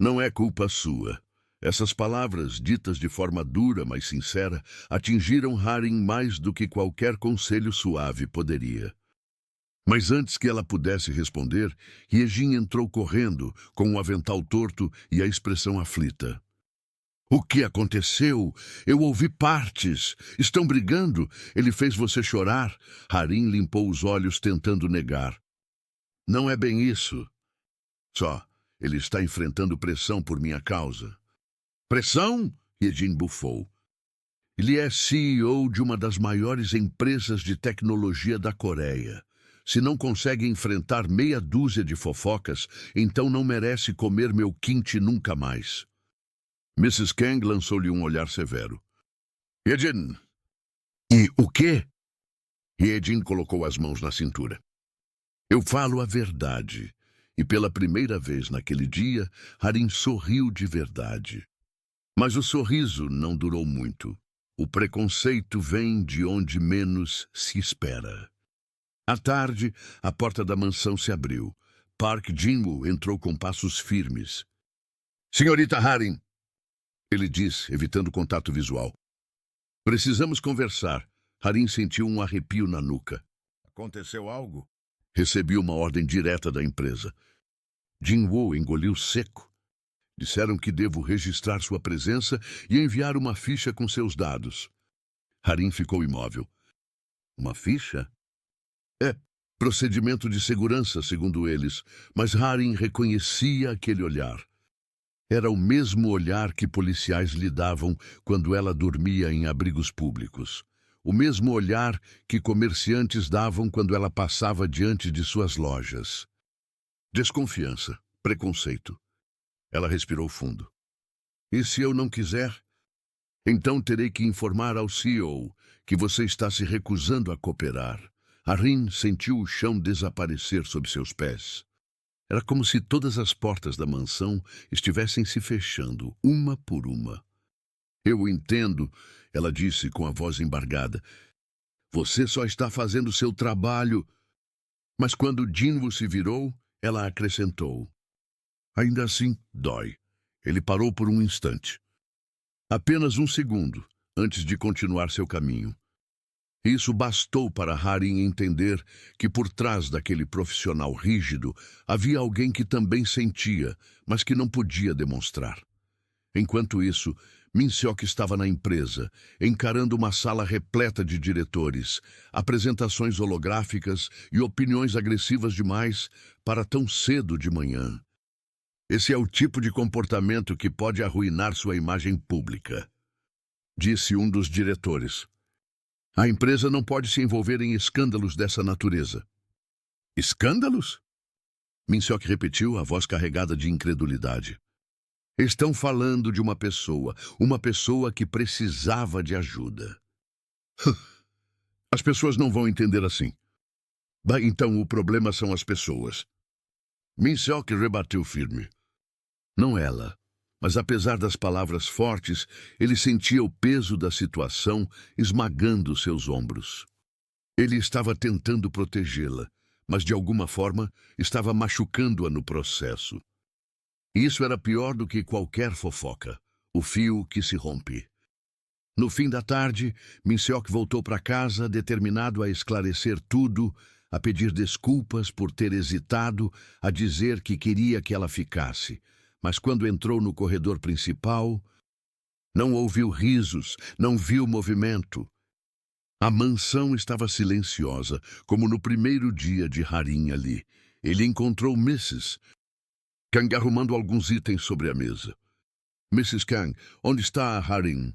"Não é culpa sua." Essas palavras, ditas de forma dura, mas sincera, atingiram Harim mais do que qualquer conselho suave poderia. Mas antes que ela pudesse responder, Yejin entrou correndo, com o avental torto e a expressão aflita. "O que aconteceu? Eu ouvi partes. Estão brigando? Ele fez você chorar?" Harim limpou os olhos, tentando negar. "Não é bem isso. Só, ele está enfrentando pressão por minha causa." "Pressão?" Yejin bufou. "Ele é CEO de uma das maiores empresas de tecnologia da Coreia. Se não consegue enfrentar meia dúzia de fofocas, então não merece comer meu kimchi nunca mais." Mrs. Kang lançou-lhe um olhar severo. "Yejin!" "E o quê?" Yejin colocou as mãos na cintura. "Eu falo a verdade." E pela primeira vez naquele dia, Harim sorriu de verdade. Mas o sorriso não durou muito. O preconceito vem de onde menos se espera. À tarde, a porta da mansão se abriu. Park Jin-woo entrou com passos firmes. "Senhorita Harim," ele disse, evitando contato visual. "Precisamos conversar." Harim sentiu um arrepio na nuca. "Aconteceu algo?" "Recebi uma ordem direta da empresa." Jin-woo engoliu seco. "Disseram que devo registrar sua presença e enviar uma ficha com seus dados." Harim ficou imóvel. "Uma ficha?" "É, procedimento de segurança, segundo eles." Mas Harim reconhecia aquele olhar. Era o mesmo olhar que policiais lhe davam quando ela dormia em abrigos públicos. O mesmo olhar que comerciantes davam quando ela passava diante de suas lojas. Desconfiança, preconceito. Ela respirou fundo. "E se eu não quiser? Então terei que informar ao CEO que você está se recusando a cooperar." Harim sentiu o chão desaparecer sob seus pés. Era como se todas as portas da mansão estivessem se fechando, uma por uma. "Eu entendo," ela disse com a voz embargada. "Você só está fazendo seu trabalho." Mas quando Jin-woo se virou, ela acrescentou. "Ainda assim, dói." Ele parou por um instante. Apenas um segundo, antes de continuar seu caminho. Isso bastou para Harim entender que por trás daquele profissional rígido havia alguém que também sentia, mas que não podia demonstrar. Enquanto isso, Min Seok estava na empresa, encarando uma sala repleta de diretores, apresentações holográficas e opiniões agressivas demais para tão cedo de manhã. "Esse é o tipo de comportamento que pode arruinar sua imagem pública", disse um dos diretores. "A empresa não pode se envolver em escândalos dessa natureza." "Escândalos?" Min Seok repetiu, a voz carregada de incredulidade. "Estão falando de uma pessoa que precisava de ajuda." "As pessoas não vão entender assim." "Bah, então o problema são as pessoas." Min Seok rebateu firme. Não ela, mas apesar das palavras fortes, ele sentia o peso da situação esmagando seus ombros. Ele estava tentando protegê-la, mas de alguma forma estava machucando-a no processo. Isso era pior do que qualquer fofoca, o fio que se rompe. No fim da tarde, Min Seok voltou para casa determinado a esclarecer tudo, a pedir desculpas por ter hesitado, a dizer que queria que ela ficasse. Mas quando entrou no corredor principal, não ouviu risos, não viu movimento. A mansão estava silenciosa, como no primeiro dia de Harim ali. ele encontrou Mrs. Kang arrumando alguns itens sobre a mesa. Mrs. Kang, onde está Harim?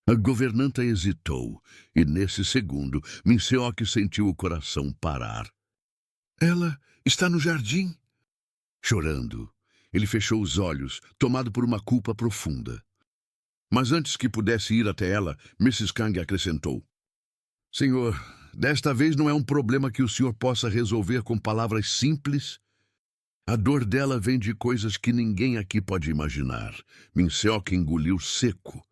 A governanta hesitou, e nesse segundo, Minseok sentiu o coração parar. Ela está no jardim? Chorando, ele fechou os olhos, tomado por uma culpa profunda. Mas antes que pudesse ir até ela, Mrs. Kang acrescentou: Senhor, desta vez não é um problema que o senhor possa resolver com palavras simples. A dor dela vem de coisas que ninguém aqui pode imaginar. Minseok engoliu seco.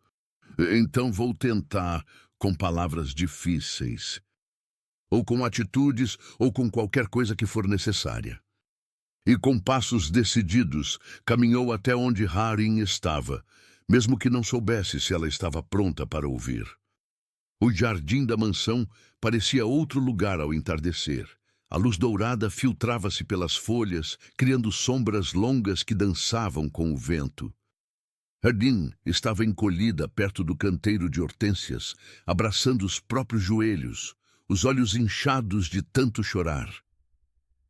Então vou tentar com palavras difíceis. Ou com atitudes, ou com qualquer coisa que for necessária. E com passos decididos, caminhou até onde Harim estava, mesmo que não soubesse se ela estava pronta para ouvir. O jardim da mansão parecia outro lugar ao entardecer. A luz dourada filtrava-se pelas folhas, criando sombras longas que dançavam com o vento. Harim estava encolhida perto do canteiro de hortênsias, abraçando os próprios joelhos, os olhos inchados de tanto chorar.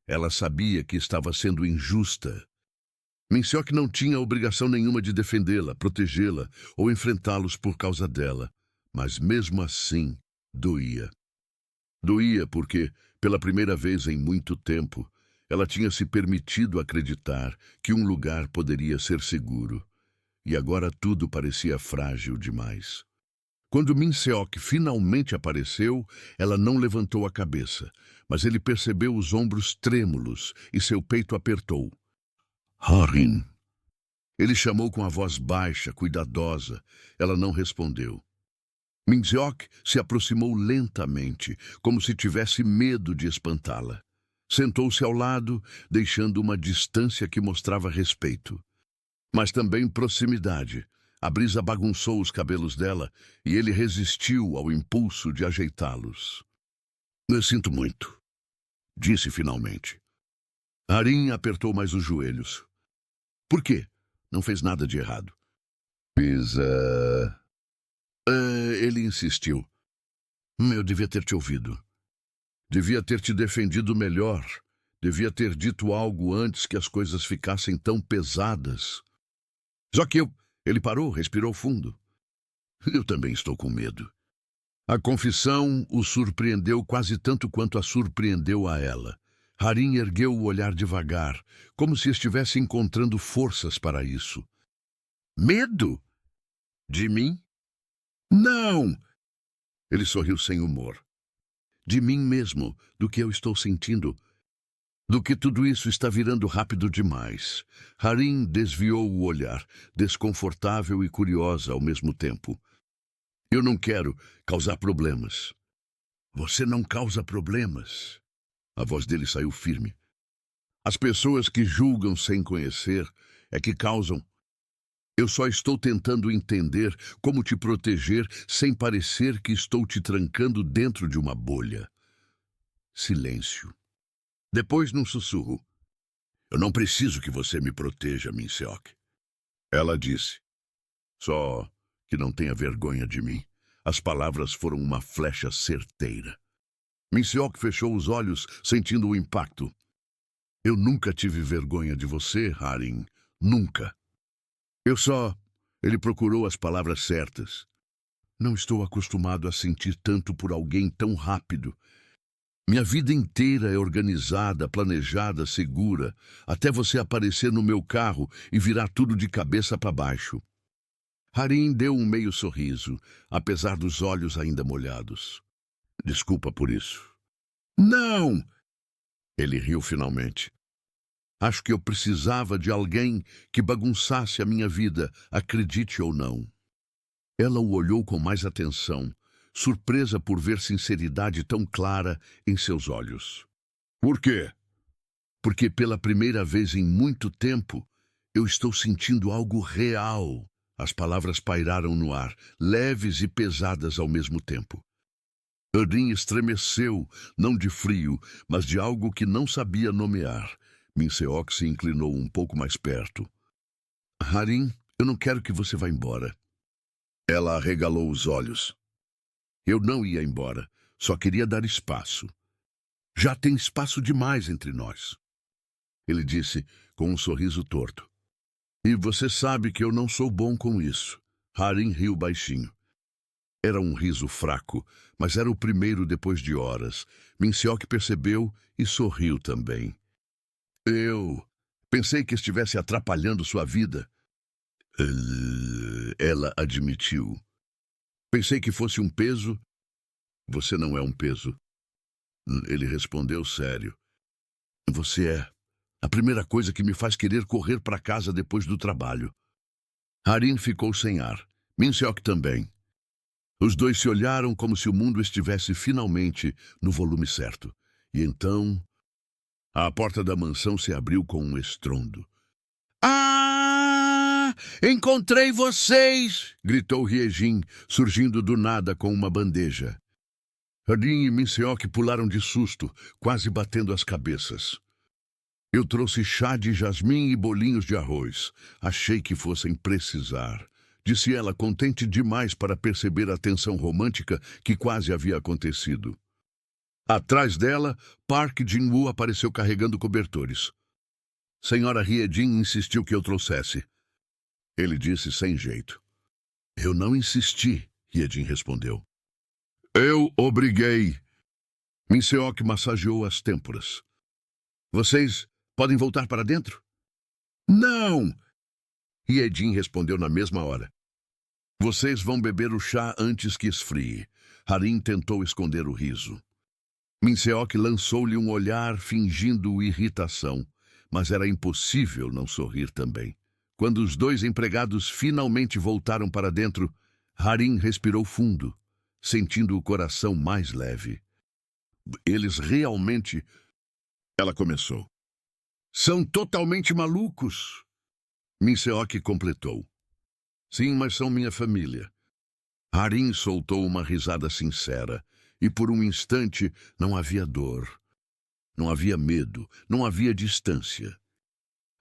Ela sabia que estava sendo injusta. Minseok não tinha obrigação nenhuma de defendê-la, protegê-la ou enfrentá-los por causa dela, mas mesmo assim doía. Doía porque, pela primeira vez em muito tempo, ela tinha se permitido acreditar que um lugar poderia ser seguro. E agora tudo parecia frágil demais. Quando Minseok finalmente apareceu, ela não levantou a cabeça, mas ele percebeu os ombros trêmulos e seu peito apertou. Harim. Ele chamou com a voz baixa, cuidadosa. Ela não respondeu. Minseok se aproximou lentamente, como se tivesse medo de espantá-la. Sentou-se ao lado, deixando uma distância que mostrava respeito. Mas também proximidade. A brisa bagunçou os cabelos dela e ele resistiu ao impulso de ajeitá-los. Eu sinto muito, disse finalmente. Harim apertou mais os joelhos. Por quê? Não fez nada de errado. Ele insistiu. Eu devia ter te ouvido. Devia ter te defendido melhor. Devia ter dito algo antes que as coisas ficassem tão pesadas. Só que Ele parou, respirou fundo. Eu também estou com medo. A confissão o surpreendeu quase tanto quanto a surpreendeu a ela. Harim ergueu o olhar devagar, como se estivesse encontrando forças para isso. Medo? De mim? Não! Ele sorriu sem humor. De mim mesmo, do que eu estou sentindo, do que tudo isso está virando rápido demais. Harim desviou o olhar, desconfortável e curiosa ao mesmo tempo. Eu não quero causar problemas. Você não causa problemas. A voz dele saiu firme. As pessoas que julgam sem conhecer é que causam. Eu só estou tentando entender como te proteger sem parecer que estou te trancando dentro de uma bolha. Silêncio. Depois, num sussurro. Eu não preciso que você me proteja, Minseok. Ela disse. Só que não tenha vergonha de mim. As palavras foram uma flecha certeira. Minseok fechou os olhos, sentindo o impacto. Eu nunca tive vergonha de você, Harim. Nunca. Ele procurou as palavras certas. Não estou acostumado a sentir tanto por alguém tão rápido. Minha vida inteira é organizada, planejada, segura, até você aparecer no meu carro e virar tudo de cabeça para baixo. Harim deu um meio sorriso, apesar dos olhos ainda molhados. Desculpa por isso. Não! Ele riu finalmente. Acho que eu precisava de alguém que bagunçasse a minha vida, acredite ou não. Ela o olhou com mais atenção, surpresa por ver sinceridade tão clara em seus olhos. Por quê? Porque pela primeira vez em muito tempo, eu estou sentindo algo real. As palavras pairaram no ar, leves e pesadas ao mesmo tempo. Harim estremeceu, não de frio, mas de algo que não sabia nomear. Minseok se inclinou um pouco mais perto. Harim, eu não quero que você vá embora. Ela arregalou os olhos. Eu não ia embora, só queria dar espaço. Já tem espaço demais entre nós. ele disse com um sorriso torto. E você sabe que eu não sou bom com isso. Harim riu baixinho. Era um riso fraco, mas era o primeiro depois de horas. Min-seok percebeu e sorriu também. Eu pensei que estivesse atrapalhando sua vida. Ela admitiu. Pensei que fosse um peso. Você não é um peso. Ele respondeu sério. Você é a primeira coisa que me faz querer correr para casa depois do trabalho. Harim ficou sem ar. Min-seok também. Os dois se olharam como se o mundo estivesse finalmente no volume certo. E então, a porta da mansão se abriu com um estrondo. Ah! Encontrei vocês! Gritou Riejin, surgindo do nada com uma bandeja. Harim e Min-seok pularam de susto, quase batendo as cabeças. Eu trouxe chá de jasmim e bolinhos de arroz. Achei que fossem precisar, disse ela, contente demais para perceber a tensão romântica que quase havia acontecido. Atrás dela, Park Jin-woo apareceu carregando cobertores. Senhora Riejin insistiu que eu trouxesse. Ele disse sem jeito. Eu não insisti, Riejin respondeu. Eu obriguei. Min-seok massageou as têmporas. Vocês podem voltar para dentro? Não! Riejin respondeu na mesma hora. Vocês vão beber o chá antes que esfrie. Harim tentou esconder o riso. Min-seok lançou-lhe um olhar fingindo irritação, mas era impossível não sorrir também. Quando os dois empregados finalmente voltaram para dentro, Harim respirou fundo, sentindo o coração mais leve. Eles realmente... Ela começou. São totalmente malucos. Min-seok completou. Sim, mas são minha família. Harim soltou uma risada sincera, e por um instante não havia dor. Não havia medo, não havia distância.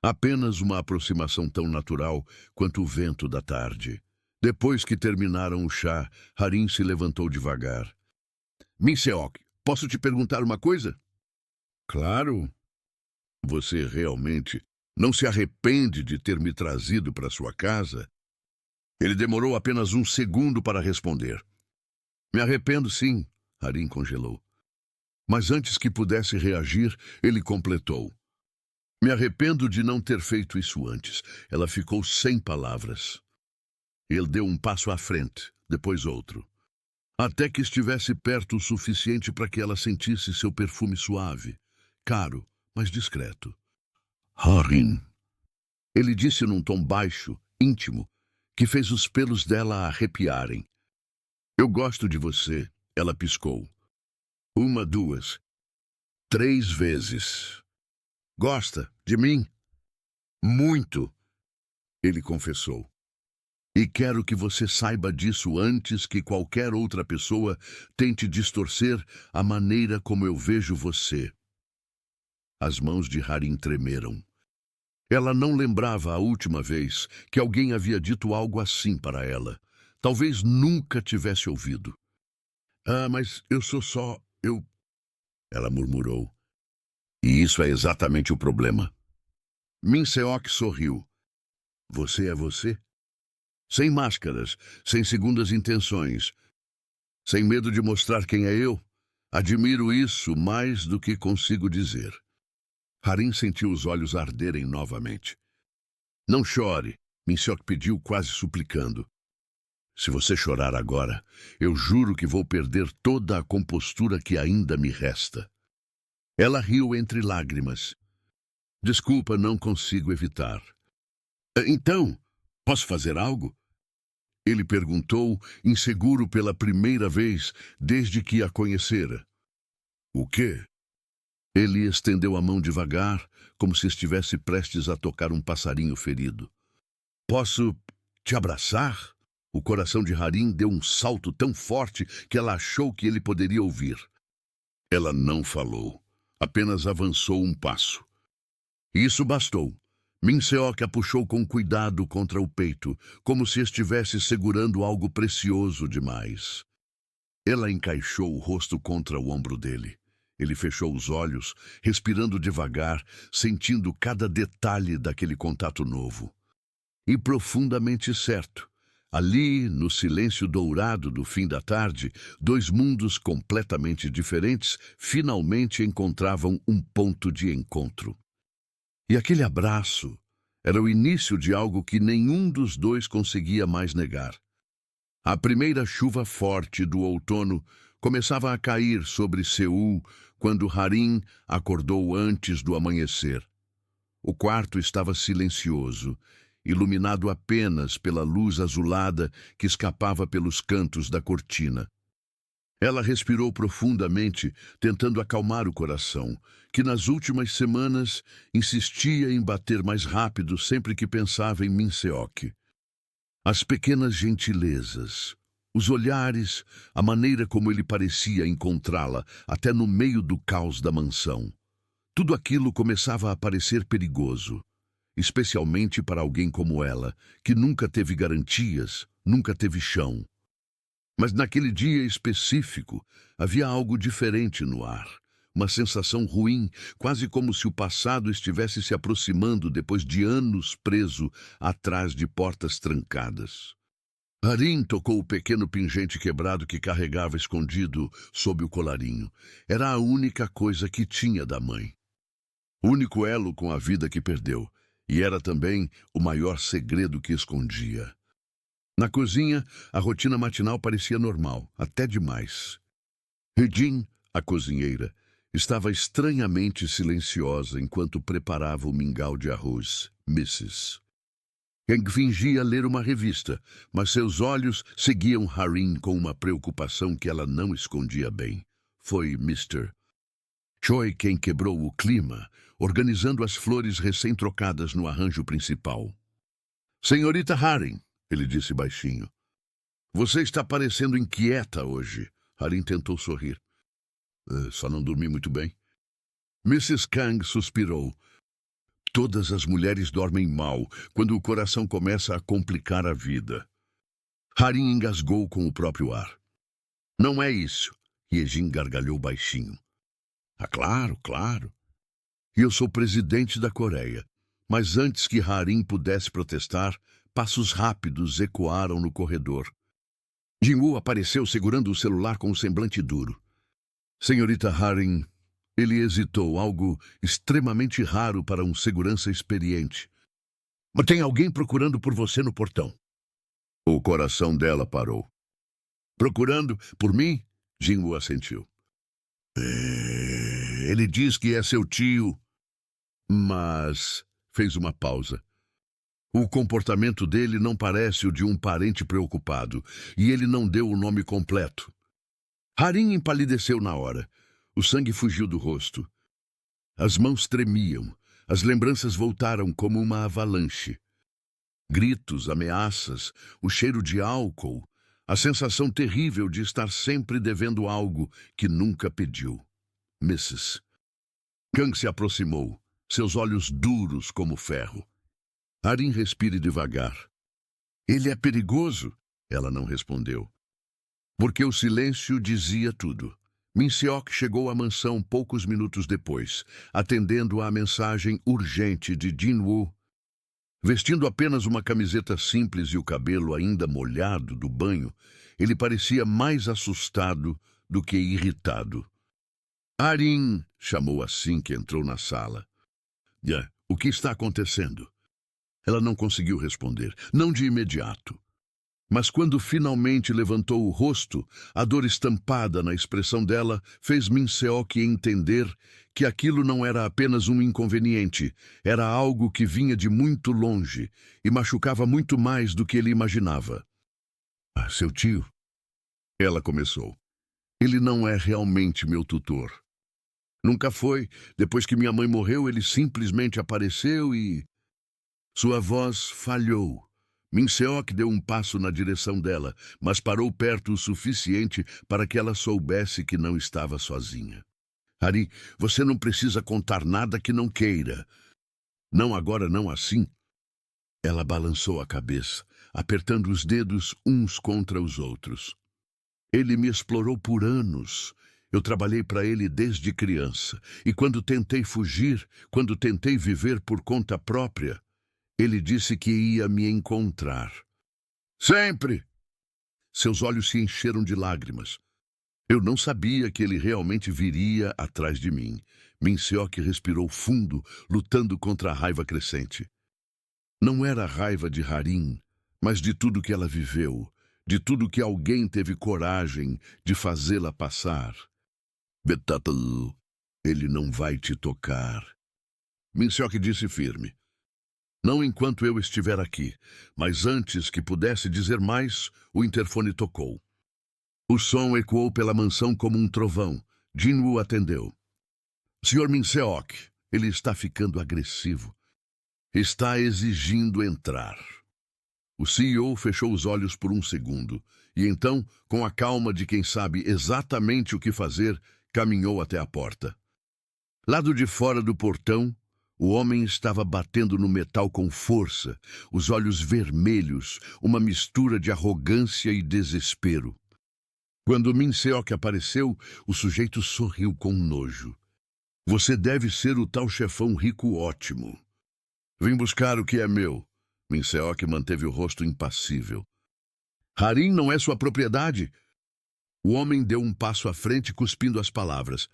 Apenas uma aproximação tão natural quanto o vento da tarde. Depois que terminaram o chá, Harim se levantou devagar. Min-seok, posso te perguntar uma coisa? Claro. Você realmente não se arrepende de ter me trazido para sua casa? Ele demorou apenas um segundo para responder. Me arrependo, sim, Harim congelou. Mas antes que pudesse reagir, ele completou. Me arrependo de não ter feito isso antes. Ela ficou sem palavras. Ele deu um passo à frente, depois outro. Até que estivesse perto o suficiente para que ela sentisse seu perfume suave, caro, mas discreto. Harim. Ele disse num tom baixo, íntimo, que fez os pelos dela arrepiarem. Eu gosto de você, ela piscou. 1, 2, 3 vezes. Gosta de mim? Muito, ele confessou. E quero que você saiba disso antes que qualquer outra pessoa tente distorcer a maneira como eu vejo você. As mãos de Harim tremeram. Ela não lembrava a última vez que alguém havia dito algo assim para ela. Talvez nunca tivesse ouvido. Ah, mas eu sou só... Ela murmurou. E isso é exatamente o problema. Min-seok sorriu. Você é você? Sem máscaras, sem segundas intenções. Sem medo de mostrar quem é eu. Admiro isso mais do que consigo dizer. Harim sentiu os olhos arderem novamente. Não chore, Min-seok pediu, quase suplicando. Se você chorar agora, eu juro que vou perder toda a compostura que ainda me resta. Ela riu entre lágrimas. Desculpa, não consigo evitar. Então, posso fazer algo? Ele perguntou, inseguro pela primeira vez desde que a conhecera. O quê? Ele estendeu a mão devagar, como se estivesse prestes a tocar um passarinho ferido. Posso te abraçar? O coração de Harim deu um salto tão forte que ela achou que ele poderia ouvir. Ela não falou, apenas avançou um passo. Isso bastou. Min-seok a puxou com cuidado contra o peito, como se estivesse segurando algo precioso demais. Ela encaixou o rosto contra o ombro dele. Ele fechou os olhos, respirando devagar, sentindo cada detalhe daquele contato novo. E profundamente certo. Ali, no silêncio dourado do fim da tarde, dois mundos completamente diferentes finalmente encontravam um ponto de encontro. E aquele abraço era o início de algo que nenhum dos dois conseguia mais negar. A primeira chuva forte do outono começava a cair sobre Seul quando Harim acordou antes do amanhecer. O quarto estava silencioso, iluminado apenas pela luz azulada que escapava pelos cantos da cortina. Ela respirou profundamente, tentando acalmar o coração, que nas últimas semanas insistia em bater mais rápido sempre que pensava em Minseok. As pequenas gentilezas, os olhares, a maneira como ele parecia encontrá-la, até no meio do caos da mansão. Tudo aquilo começava a parecer perigoso, especialmente para alguém como ela, que nunca teve garantias, nunca teve chão. Mas naquele dia específico, havia algo diferente no ar. Uma sensação ruim, quase como se o passado estivesse se aproximando depois de anos preso atrás de portas trancadas. Harim tocou o pequeno pingente quebrado que carregava escondido sob o colarinho. Era a única coisa que tinha da mãe. O único elo com a vida que perdeu. E era também o maior segredo que escondia. Na cozinha, a rotina matinal parecia normal, até demais. Regine, a cozinheira, estava estranhamente silenciosa enquanto preparava o mingau de arroz, Mrs. Kang fingia ler uma revista, mas seus olhos seguiam Harim com uma preocupação que ela não escondia bem. Foi Mr. Choi quem quebrou o clima, organizando as flores recém-trocadas no arranjo principal. Senhorita Harim, ele disse baixinho. Você está parecendo inquieta hoje. Harim tentou sorrir. Só não dormi muito bem. Mrs. Kang suspirou. Todas as mulheres dormem mal quando o coração começa a complicar a vida. Harim engasgou com o próprio ar. Não é isso. Yejin gargalhou baixinho. Ah, claro, claro. E eu sou presidente da Coreia. Mas antes que Harim pudesse protestar, passos rápidos ecoaram no corredor. Jin-woo apareceu segurando o celular com um semblante duro. Senhorita Harim, ele hesitou, algo extremamente raro para um segurança experiente. Mas tem alguém procurando por você no portão. O coração dela parou. Procurando por mim? Jin-woo assentiu. Ele diz que é seu tio. Mas fez uma pausa. O comportamento dele não parece o de um parente preocupado, e ele não deu o nome completo. Harim empalideceu na hora. O sangue fugiu do rosto. As mãos tremiam. As lembranças voltaram como uma avalanche. Gritos, ameaças, o cheiro de álcool, a sensação terrível de estar sempre devendo algo que nunca pediu. Mrs. Kang se aproximou, seus olhos duros como ferro. Harim, respire devagar. Ele é perigoso? Ela não respondeu. Porque o silêncio dizia tudo. Minseok chegou à mansão poucos minutos depois, atendendo à mensagem urgente de Jin-woo. Vestindo apenas uma camiseta simples e o cabelo ainda molhado do banho, ele parecia mais assustado do que irritado. Harim, chamou assim que entrou na sala. O que está acontecendo? Ela não conseguiu responder, não de imediato. Mas quando finalmente levantou o rosto, a dor estampada na expressão dela fez Minseok entender que aquilo não era apenas um inconveniente, era algo que vinha de muito longe e machucava muito mais do que ele imaginava. Seu tio? Ela começou. Ele não é realmente meu tutor. Nunca foi. Depois que minha mãe morreu, ele simplesmente apareceu e... Sua voz falhou. Minseok deu um passo na direção dela, mas parou perto o suficiente para que ela soubesse que não estava sozinha. Harim, você não precisa contar nada que não queira. Não agora, não assim. Ela balançou a cabeça, apertando os dedos uns contra os outros. Ele me explorou por anos. Eu trabalhei para ele desde criança, e quando tentei fugir, quando tentei viver por conta própria, ele disse que ia me encontrar. Sempre! Seus olhos se encheram de lágrimas. Eu não sabia que ele realmente viria atrás de mim. Min-seok respirou fundo, lutando contra a raiva crescente. Não era a raiva de Harim, mas de tudo que ela viveu, de tudo que alguém teve coragem de fazê-la passar. Betatalu, ele não vai te tocar. Min-seok disse firme. Não enquanto eu estiver aqui, mas antes que pudesse dizer mais, o interfone tocou. O som ecoou pela mansão como um trovão. Jin-woo atendeu. Sr. Min-seok, ele está ficando agressivo. Está exigindo entrar. O CEO fechou os olhos por um segundo e então, com a calma de quem sabe exatamente o que fazer, caminhou até a porta. Lado de fora do portão, o homem estava batendo no metal com força, os olhos vermelhos, uma mistura de arrogância e desespero. Quando Min-seok apareceu, o sujeito sorriu com nojo. Você deve ser o tal chefão rico ótimo. Vim buscar o que é meu. Min-seok manteve o rosto impassível. Harim não é sua propriedade. O homem deu um passo à frente, cuspindo as palavras.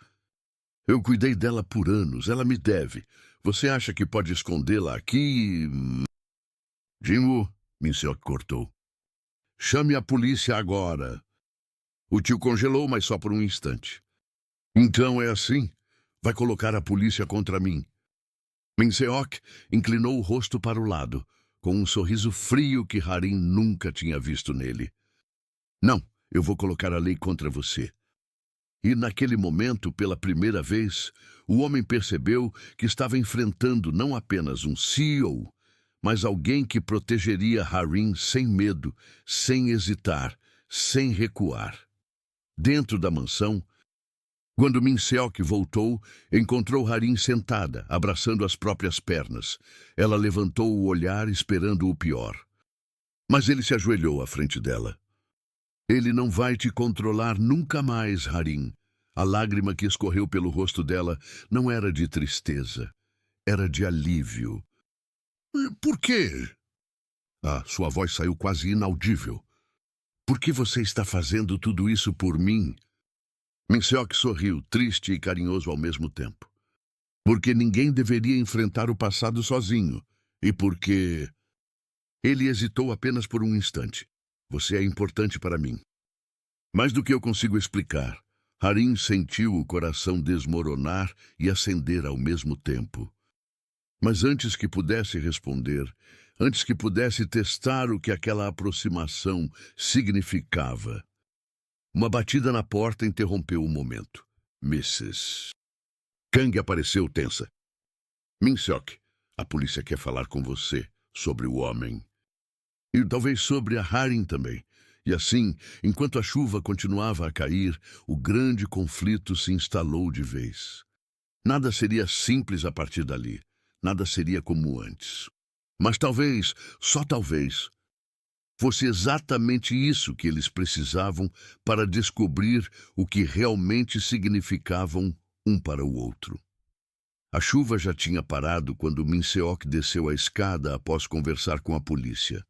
Eu cuidei dela por anos, ela me deve. Você acha que pode escondê-la aqui? Jin-woo, Min-seok cortou. Chame a polícia agora. O tio congelou, mas só por um instante. Então é assim? Vai colocar a polícia contra mim? Min-seok inclinou o rosto para o lado, com um sorriso frio que Harim nunca tinha visto nele. Não, eu vou colocar a lei contra você. E naquele momento, pela primeira vez, o homem percebeu que estava enfrentando não apenas um CEO, mas alguém que protegeria Harim sem medo, sem hesitar, sem recuar. Dentro da mansão, quando Min-seok voltou, encontrou Harim sentada, abraçando as próprias pernas. Ela levantou o olhar, esperando o pior. Mas ele se ajoelhou à frente dela. Ele não vai te controlar nunca mais, Harim. A lágrima que escorreu pelo rosto dela não era de tristeza, era de alívio. Por quê? Sua voz saiu quase inaudível. Por que você está fazendo tudo isso por mim? Min-seok sorriu, triste e carinhoso ao mesmo tempo. Porque ninguém deveria enfrentar o passado sozinho. E porque... Ele hesitou apenas por um instante. Você é importante para mim. Mais do que eu consigo explicar, Harim sentiu o coração desmoronar e acender ao mesmo tempo. Mas antes que pudesse responder, antes que pudesse testar o que aquela aproximação significava, uma batida na porta interrompeu o momento. Mrs. Kang apareceu tensa. Min-seok, a polícia quer falar com você sobre o homem. E talvez sobre a Harim também. E assim, enquanto a chuva continuava a cair, o grande conflito se instalou de vez. Nada seria simples a partir dali. Nada seria como antes. Mas talvez, só talvez, fosse exatamente isso que eles precisavam para descobrir o que realmente significavam um para o outro. A chuva já tinha parado quando Min-seok desceu a escada após conversar com a polícia.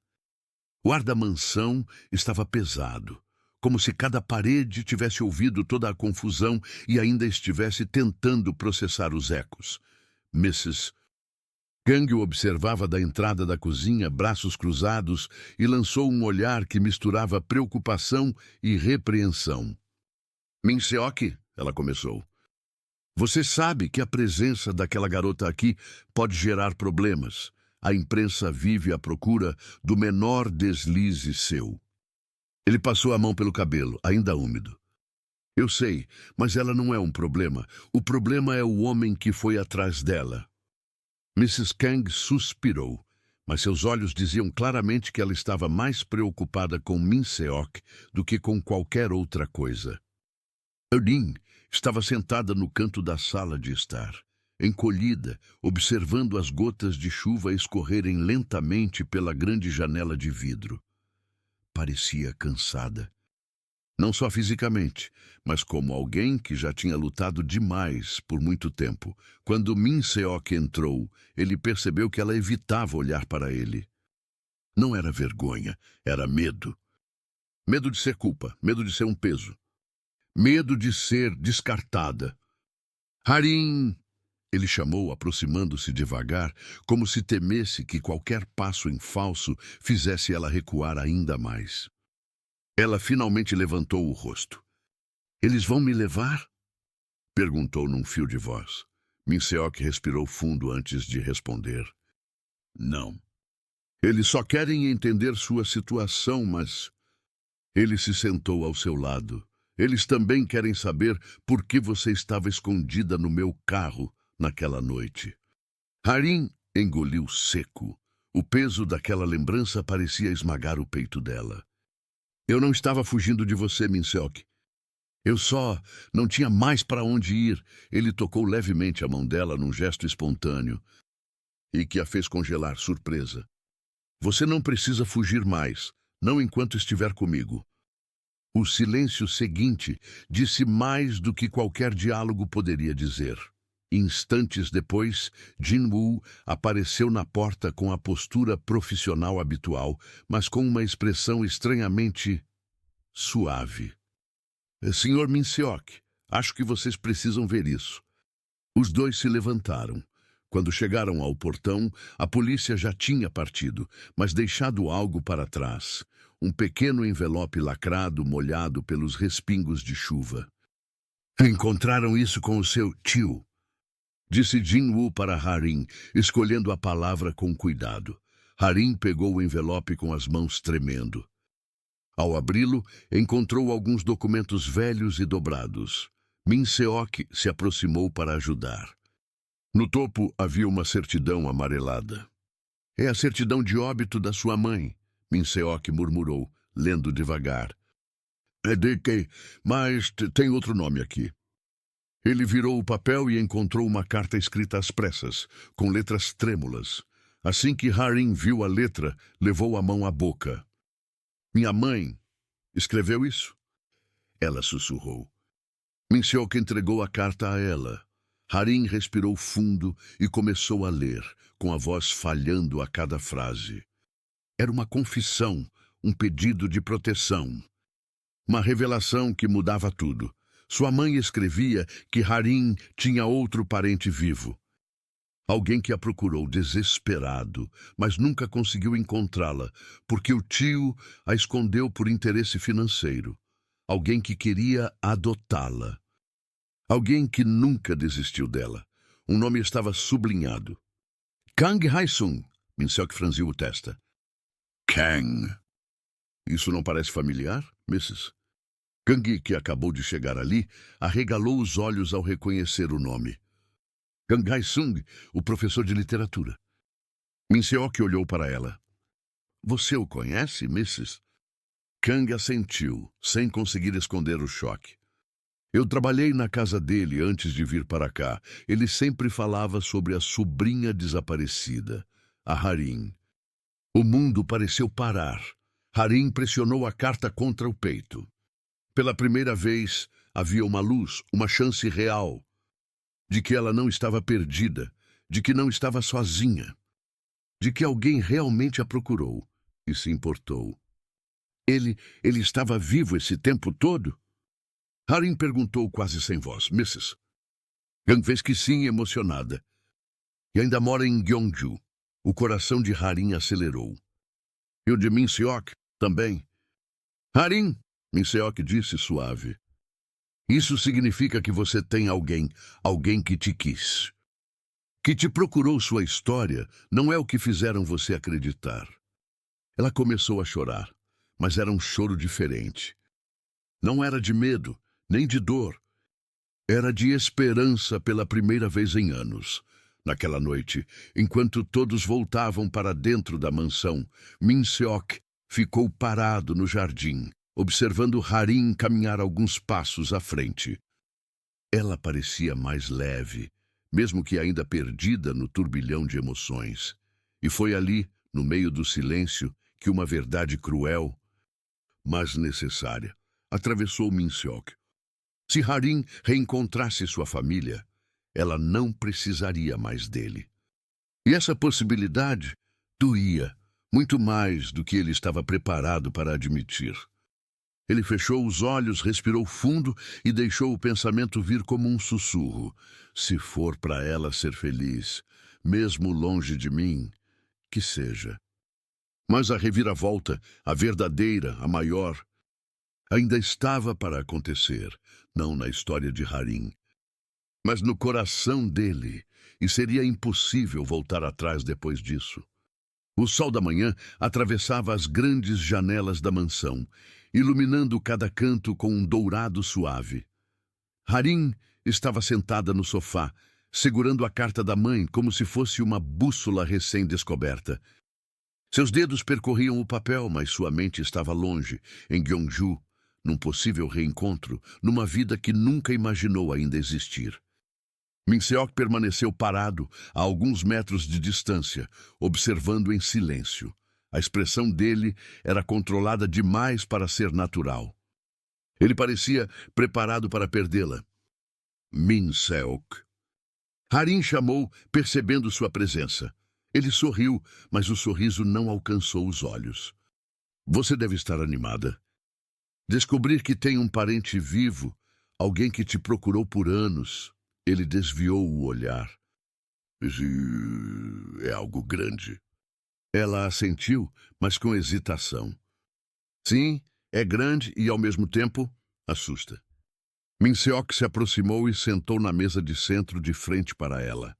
O ar da mansão estava pesado, como se cada parede tivesse ouvido toda a confusão e ainda estivesse tentando processar os ecos. Mrs. Kang o observava da entrada da cozinha, braços cruzados, e lançou um olhar que misturava preocupação e repreensão. Min-seok, ela começou. Você sabe que a presença daquela garota aqui pode gerar problemas. A imprensa vive à procura do menor deslize seu. Ele passou a mão pelo cabelo, ainda úmido. Eu sei, mas ela não é um problema. O problema é o homem que foi atrás dela. Mrs. Kang suspirou, mas seus olhos diziam claramente que ela estava mais preocupada com Min-seok do que com qualquer outra coisa. Erin estava sentada no canto da sala de estar, encolhida, observando as gotas de chuva escorrerem lentamente pela grande janela de vidro. Parecia cansada. Não só fisicamente, mas como alguém que já tinha lutado demais por muito tempo. Quando Min Seok entrou, ele percebeu que ela evitava olhar para ele. Não era vergonha, era medo. Medo de ser culpa, medo de ser um peso. Medo de ser descartada. Harim! Ele chamou, aproximando-se devagar, como se temesse que qualquer passo em falso fizesse ela recuar ainda mais. Ela finalmente levantou o rosto. "Eles vão me levar?" perguntou num fio de voz. Min Seok respirou fundo antes de responder. "Não. Eles só querem entender sua situação, mas..." Ele se sentou ao seu lado. "Eles também querem saber por que você estava escondida no meu carro naquela noite." Harim engoliu seco. O peso daquela lembrança parecia esmagar o peito dela. "Eu não estava fugindo de você, Min Seok. Eu só não tinha mais para onde ir." Ele tocou levemente a mão dela num gesto espontâneo e que a fez congelar, surpresa. "Você não precisa fugir mais, não enquanto estiver comigo." O silêncio seguinte disse mais do que qualquer diálogo poderia dizer. Instantes depois, Jin-woo apareceu na porta com a postura profissional habitual, mas com uma expressão estranhamente suave. "Senhor Min Seok, acho que vocês precisam ver isso." Os dois se levantaram. Quando chegaram ao portão, a polícia já tinha partido, mas deixado algo para trás. Um pequeno envelope lacrado, molhado pelos respingos de chuva. "Encontraram isso com o seu tio", disse Jin-woo para Harim, escolhendo a palavra com cuidado. Harim pegou o envelope com as mãos tremendo. Ao abri-lo, encontrou alguns documentos velhos e dobrados. Min Seok se aproximou para ajudar. No topo havia uma certidão amarelada. "É a certidão de óbito da sua mãe", Min Seok murmurou, lendo devagar. "É de que, mas tem outro nome aqui." Ele virou o papel e encontrou uma carta escrita às pressas, com letras trêmulas. Assim que Harim viu a letra, levou a mão à boca. "Minha mãe escreveu isso?" Ela sussurrou. Min Seok entregou a carta a ela. Harim respirou fundo e começou a ler, com a voz falhando a cada frase. Era uma confissão, um pedido de proteção. Uma revelação que mudava tudo. Sua mãe escrevia que Harim tinha outro parente vivo. Alguém que a procurou desesperado, mas nunca conseguiu encontrá-la, porque o tio a escondeu por interesse financeiro. Alguém que queria adotá-la. Alguém que nunca desistiu dela. Um nome estava sublinhado. Kang Hae-sung. Min Seok franziu o testa. Kang. Isso não parece familiar, Mrs.? Kang, que acabou de chegar ali, arregalou os olhos ao reconhecer o nome. Kang Hae-sung, o professor de literatura. Min Seok olhou para ela. "Você o conhece, Mrs.?" Kang assentiu, sem conseguir esconder o choque. "Eu trabalhei na casa dele antes de vir para cá. Ele sempre falava sobre a sobrinha desaparecida, a Harim." O mundo pareceu parar. Harim pressionou a carta contra o peito. Pela primeira vez, havia uma luz, uma chance real, de que ela não estava perdida, de que não estava sozinha, de que alguém realmente a procurou e se importou. Ele estava vivo esse tempo todo? Harim perguntou quase sem voz. "Mrs." Kang fez que sim, emocionada. "E ainda mora em Gyeongju." O coração de Harim acelerou. "E o de Min Seok também." "Harim," Min Seok disse suave. "Isso significa que você tem alguém que te quis. Que te procurou sua história não é o que fizeram você acreditar." Ela começou a chorar, mas era um choro diferente. Não era de medo, nem de dor. Era de esperança pela primeira vez em anos. Naquela noite, enquanto todos voltavam para dentro da mansão, Min Seok ficou parado no jardim, observando Harim caminhar alguns passos à frente. Ela parecia mais leve, mesmo que ainda perdida no turbilhão de emoções. E foi ali, no meio do silêncio, que uma verdade cruel, mas necessária, atravessou Min-seok. Se Harim reencontrasse sua família, ela não precisaria mais dele. E essa possibilidade doía muito mais do que ele estava preparado para admitir. Ele fechou os olhos, respirou fundo e deixou o pensamento vir como um sussurro. Se for para ela ser feliz, mesmo longe de mim, que seja. Mas a reviravolta, a verdadeira, a maior, ainda estava para acontecer, não na história de Harim, mas no coração dele, e seria impossível voltar atrás depois disso. O sol da manhã atravessava as grandes janelas da mansão, iluminando cada canto com um dourado suave. Harim estava sentada no sofá, segurando a carta da mãe como se fosse uma bússola recém-descoberta. Seus dedos percorriam o papel, mas sua mente estava longe, em Gyeongju, num possível reencontro, numa vida que nunca imaginou ainda existir. Min-seok permaneceu parado a alguns metros de distância, observando em silêncio. A expressão dele era controlada demais para ser natural. Ele parecia preparado para perdê-la. Min-seok. Harim chamou, percebendo sua presença. Ele sorriu, mas o sorriso não alcançou os olhos. Você deve estar animada. Descobrir que tem um parente vivo, alguém que te procurou por anos. Ele desviou o olhar. É algo grande. Ela assentiu, mas com hesitação. Sim, é grande e, ao mesmo tempo, assusta. Min-seok se aproximou e sentou na mesa de centro de frente para ela.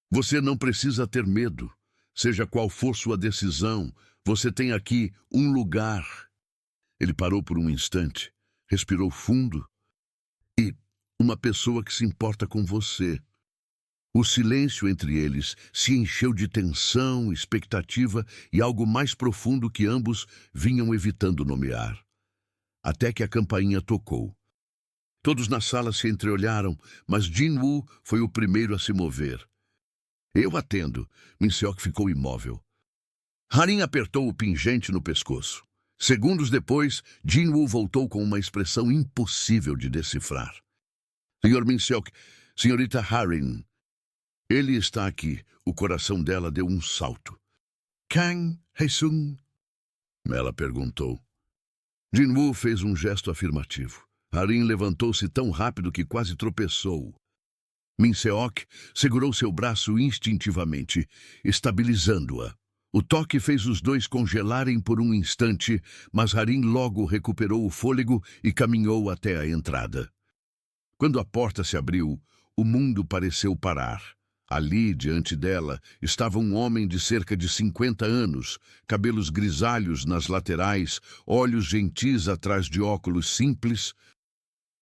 Você não precisa ter medo. Seja qual for sua decisão, você tem aqui um lugar. Ele parou por um instante, respirou fundo e uma pessoa que se importa com você. O silêncio entre eles se encheu de tensão, expectativa e algo mais profundo que ambos vinham evitando nomear. Até que a campainha tocou. Todos na sala se entreolharam, mas Jin-woo foi o primeiro a se mover. Eu atendo. Min-seok ficou imóvel. Harim apertou o pingente no pescoço. Segundos depois, Jin-woo voltou com uma expressão impossível de decifrar. Senhor Min-seok, senhorita Harim. Ele está aqui. O coração dela deu um salto. Kang Hae-sung? Ela perguntou. Jin-woo fez um gesto afirmativo. Harim levantou-se tão rápido que quase tropeçou. Min-seok segurou seu braço instintivamente, estabilizando-a. O toque fez os dois congelarem por um instante, mas Harim logo recuperou o fôlego e caminhou até a entrada. Quando a porta se abriu, o mundo pareceu parar. Ali, diante dela, estava um homem de cerca de 50 anos, cabelos grisalhos nas laterais, olhos gentis atrás de óculos simples.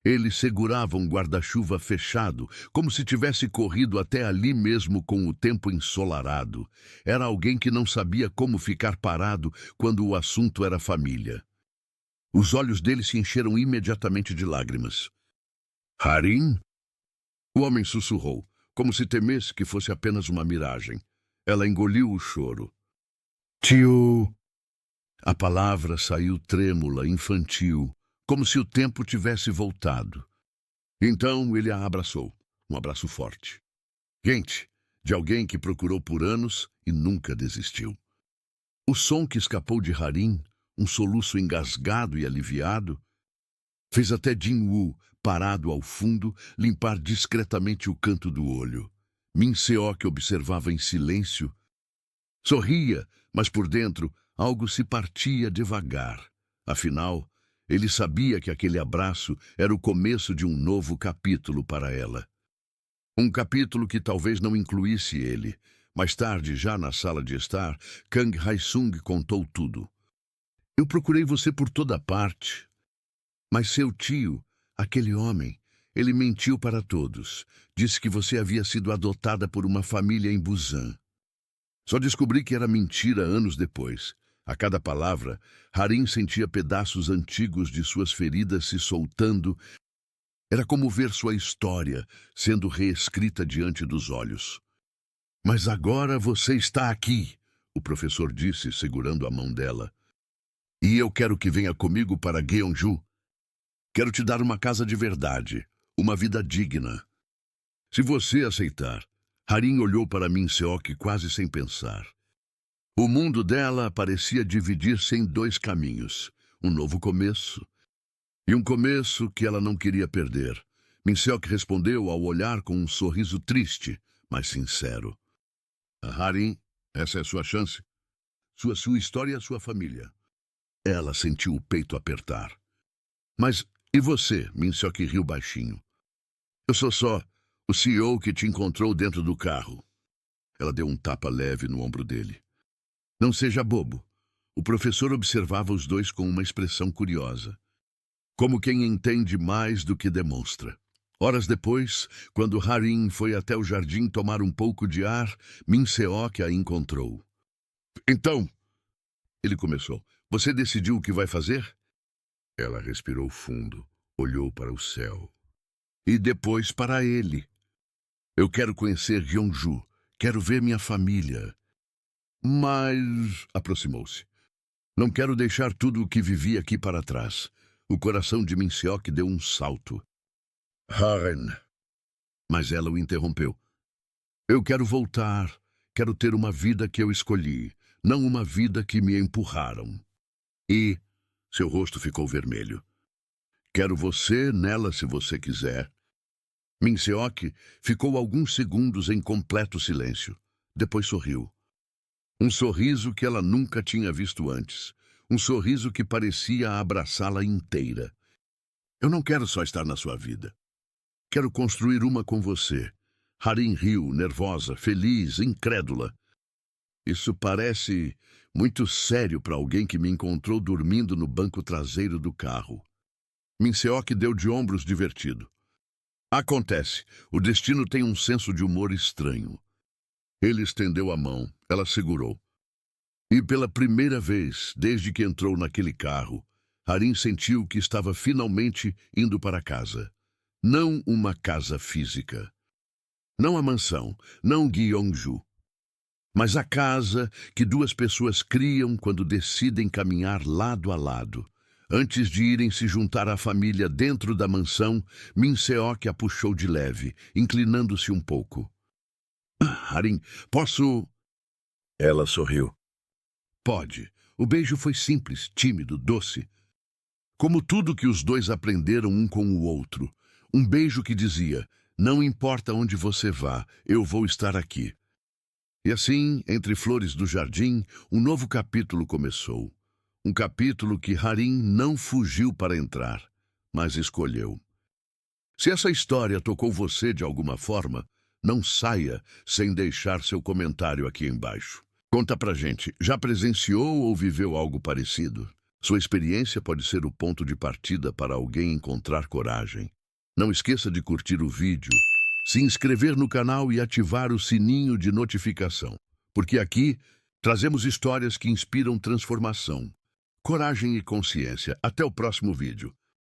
Ele segurava um guarda-chuva fechado, como se tivesse corrido até ali mesmo com o tempo ensolarado. Era alguém que não sabia como ficar parado quando o assunto era família. Os olhos dele se encheram imediatamente de lágrimas. Harim? O homem sussurrou, como se temesse que fosse apenas uma miragem. Ela engoliu o choro. Tio! A palavra saiu trêmula, infantil, como se o tempo tivesse voltado. Então ele a abraçou, um abraço forte. Quente, de alguém que procurou por anos e nunca desistiu. O som que escapou de Harim, um soluço engasgado e aliviado, fez até Jin-woo, parado ao fundo, limpar discretamente o canto do olho. Min-seok observava em silêncio. Sorria, mas por dentro algo se partia devagar. Afinal, ele sabia que aquele abraço era o começo de um novo capítulo para ela. Um capítulo que talvez não incluísse ele. Mais tarde, já na sala de estar, Kang Hae-sung contou tudo. Eu procurei você por toda parte. Mas seu tio, aquele homem, ele mentiu para todos. Disse que você havia sido adotada por uma família em Busan. Só descobri que era mentira anos depois. A cada palavra, Harim sentia pedaços antigos de suas feridas se soltando. Era como ver sua história sendo reescrita diante dos olhos. Mas agora você está aqui, o professor disse, segurando a mão dela. E eu quero que venha comigo para Gyeongju. Quero te dar uma casa de verdade, uma vida digna. Se você aceitar. Harim olhou para Min-seok quase sem pensar. O mundo dela parecia dividir-se em dois caminhos. Um novo começo e um começo que ela não queria perder. Min-seok respondeu ao olhar com um sorriso triste, mas sincero. Harim, essa é sua chance. Sua história e a sua família. Ela sentiu o peito apertar. Mas e você? Min-seok riu baixinho. Eu sou só o CEO que te encontrou dentro do carro. Ela deu um tapa leve no ombro dele. Não seja bobo. O professor observava os dois com uma expressão curiosa. Como quem entende mais do que demonstra. Horas depois, quando Harim foi até o jardim tomar um pouco de ar, Min-seok a encontrou. Então, ele começou, você decidiu o que vai fazer? Ela respirou fundo, olhou para o céu. E depois para ele. Eu quero conhecer Gyeongju, quero ver minha família. Mas, aproximou-se. Não quero deixar tudo o que vivi aqui para trás. O coração de Min-seok deu um salto. Harim. Mas ela o interrompeu. Eu quero voltar. Quero ter uma vida que eu escolhi, não uma vida que me empurraram. E seu rosto ficou vermelho. Quero você nela se você quiser. Min-seok ficou alguns segundos em completo silêncio. Depois sorriu. Um sorriso que ela nunca tinha visto antes. Um sorriso que parecia abraçá-la inteira. Eu não quero só estar na sua vida. Quero construir uma com você. Harim riu, nervosa, feliz, incrédula. Isso parece muito sério para alguém que me encontrou dormindo no banco traseiro do carro. Min-seok deu de ombros divertido. Acontece. O destino tem um senso de humor estranho. Ele estendeu a mão. Ela segurou. E pela primeira vez, desde que entrou naquele carro, Harim sentiu que estava finalmente indo para casa. Não uma casa física. Não a mansão, não Gyeongju. Mas a casa que duas pessoas criam quando decidem caminhar lado a lado. Antes de irem se juntar à família dentro da mansão, Min-seok a puxou de leve, inclinando-se um pouco. Harim, posso... Ela sorriu. Pode. O beijo foi simples, tímido, doce. Como tudo que os dois aprenderam um com o outro. Um beijo que dizia, não importa onde você vá, eu vou estar aqui. E assim, entre flores do jardim, um novo capítulo começou. Um capítulo que Harim não fugiu para entrar, mas escolheu. Se essa história tocou você de alguma forma, não saia sem deixar seu comentário aqui embaixo. Conta pra gente, já presenciou ou viveu algo parecido? Sua experiência pode ser o ponto de partida para alguém encontrar coragem. Não esqueça de curtir o vídeo, se inscrever no canal e ativar o sininho de notificação, porque aqui trazemos histórias que inspiram transformação, coragem e consciência. Até o próximo vídeo.